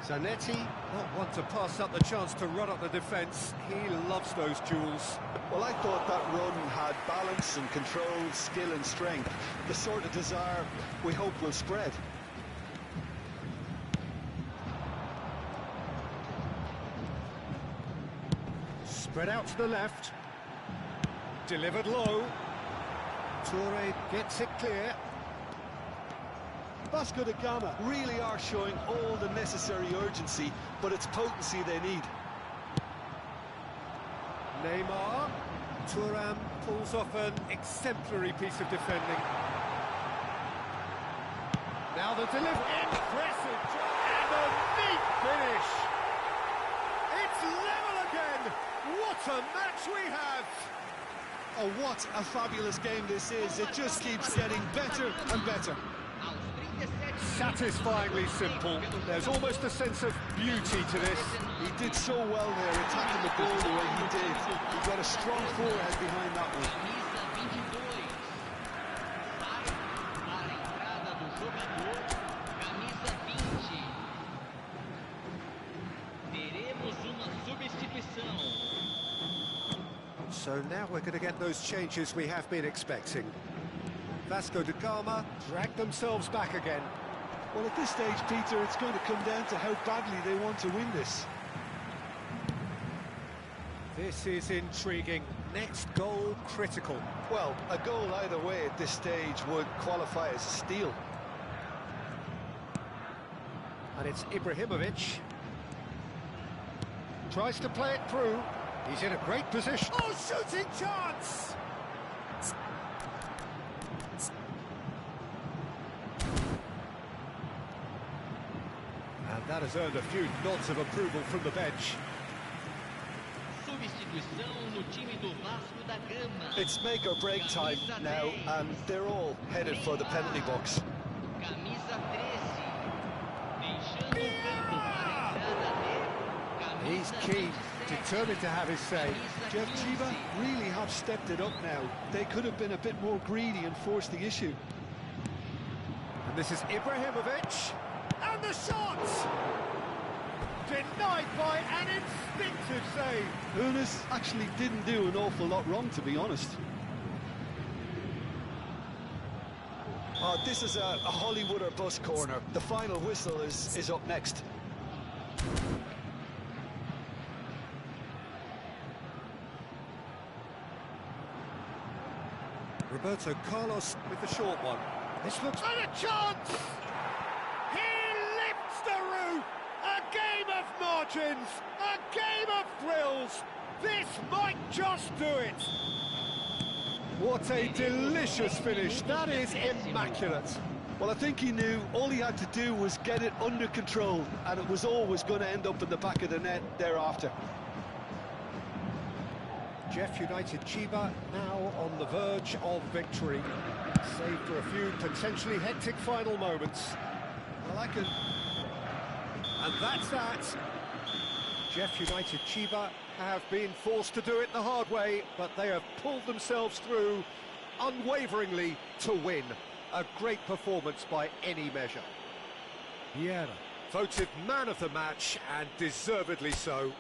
A: Zanetti, not one to pass up the chance to run up the defence. He loves those duels.
B: Well, I thought that run had balance and control, skill and strength. The sort of desire we hope will spread.
A: Spread out to the left. Delivered low. Toure gets it clear.
B: Vasco da Gama really are showing all the necessary urgency, but it's potency they need.
A: Neymar. Thuram pulls off an exemplary piece of defending. Now the delivery. Impressive job and a neat finish. It's level again. What a match we have.
B: Oh, what a fabulous game this is. It just keeps getting better and better.
A: Satisfyingly simple. There's almost a sense of beauty to this.
B: He did so well there, attacking the ball the way he did. He got a strong forehead behind that one.
A: So now we're going to get those changes we have been expecting. Vasco da Gama drag themselves back again.
B: Well, at this stage, Peter, it's going to come down to how badly they want to win this.
A: This is intriguing. Next goal critical.
B: Well, a goal either way at this stage would qualify as a steal.
A: And it's Ibrahimovic. Tries to play it through. He's in a great position. Oh, shooting chance! And that has earned a few nods of approval from the bench.
B: It's make or break time now, and they're all headed for the penalty box.
A: He's keen, determined to have his say.
B: Jeff Chiba really have stepped it up now. They could have been a bit more greedy and forced the issue.
A: And this is Ibrahimovic. And the shot! Denied by an instinctive save.
B: Eunice actually didn't do an awful lot wrong, to be honest. Oh, this is a Hollywood or bust corner. The final whistle is up next.
A: Roberto Carlos with the short one. This looks like a chance! He lifts the roof! A game of margins! A game of thrills! This might just do it! What a delicious finish! That is immaculate!
B: Well, I think he knew all he had to do was get it under control, and it was always going to end up in the back of the net thereafter.
A: Jeff United Chiba now on the verge of victory. Save for a few potentially hectic final moments.
B: Well, I can...
A: And that's that. Jeff United Chiba have been forced to do it the hard way, but they have pulled themselves through unwaveringly to win. A great performance by any measure. Vieira voted man of the match, and deservedly so.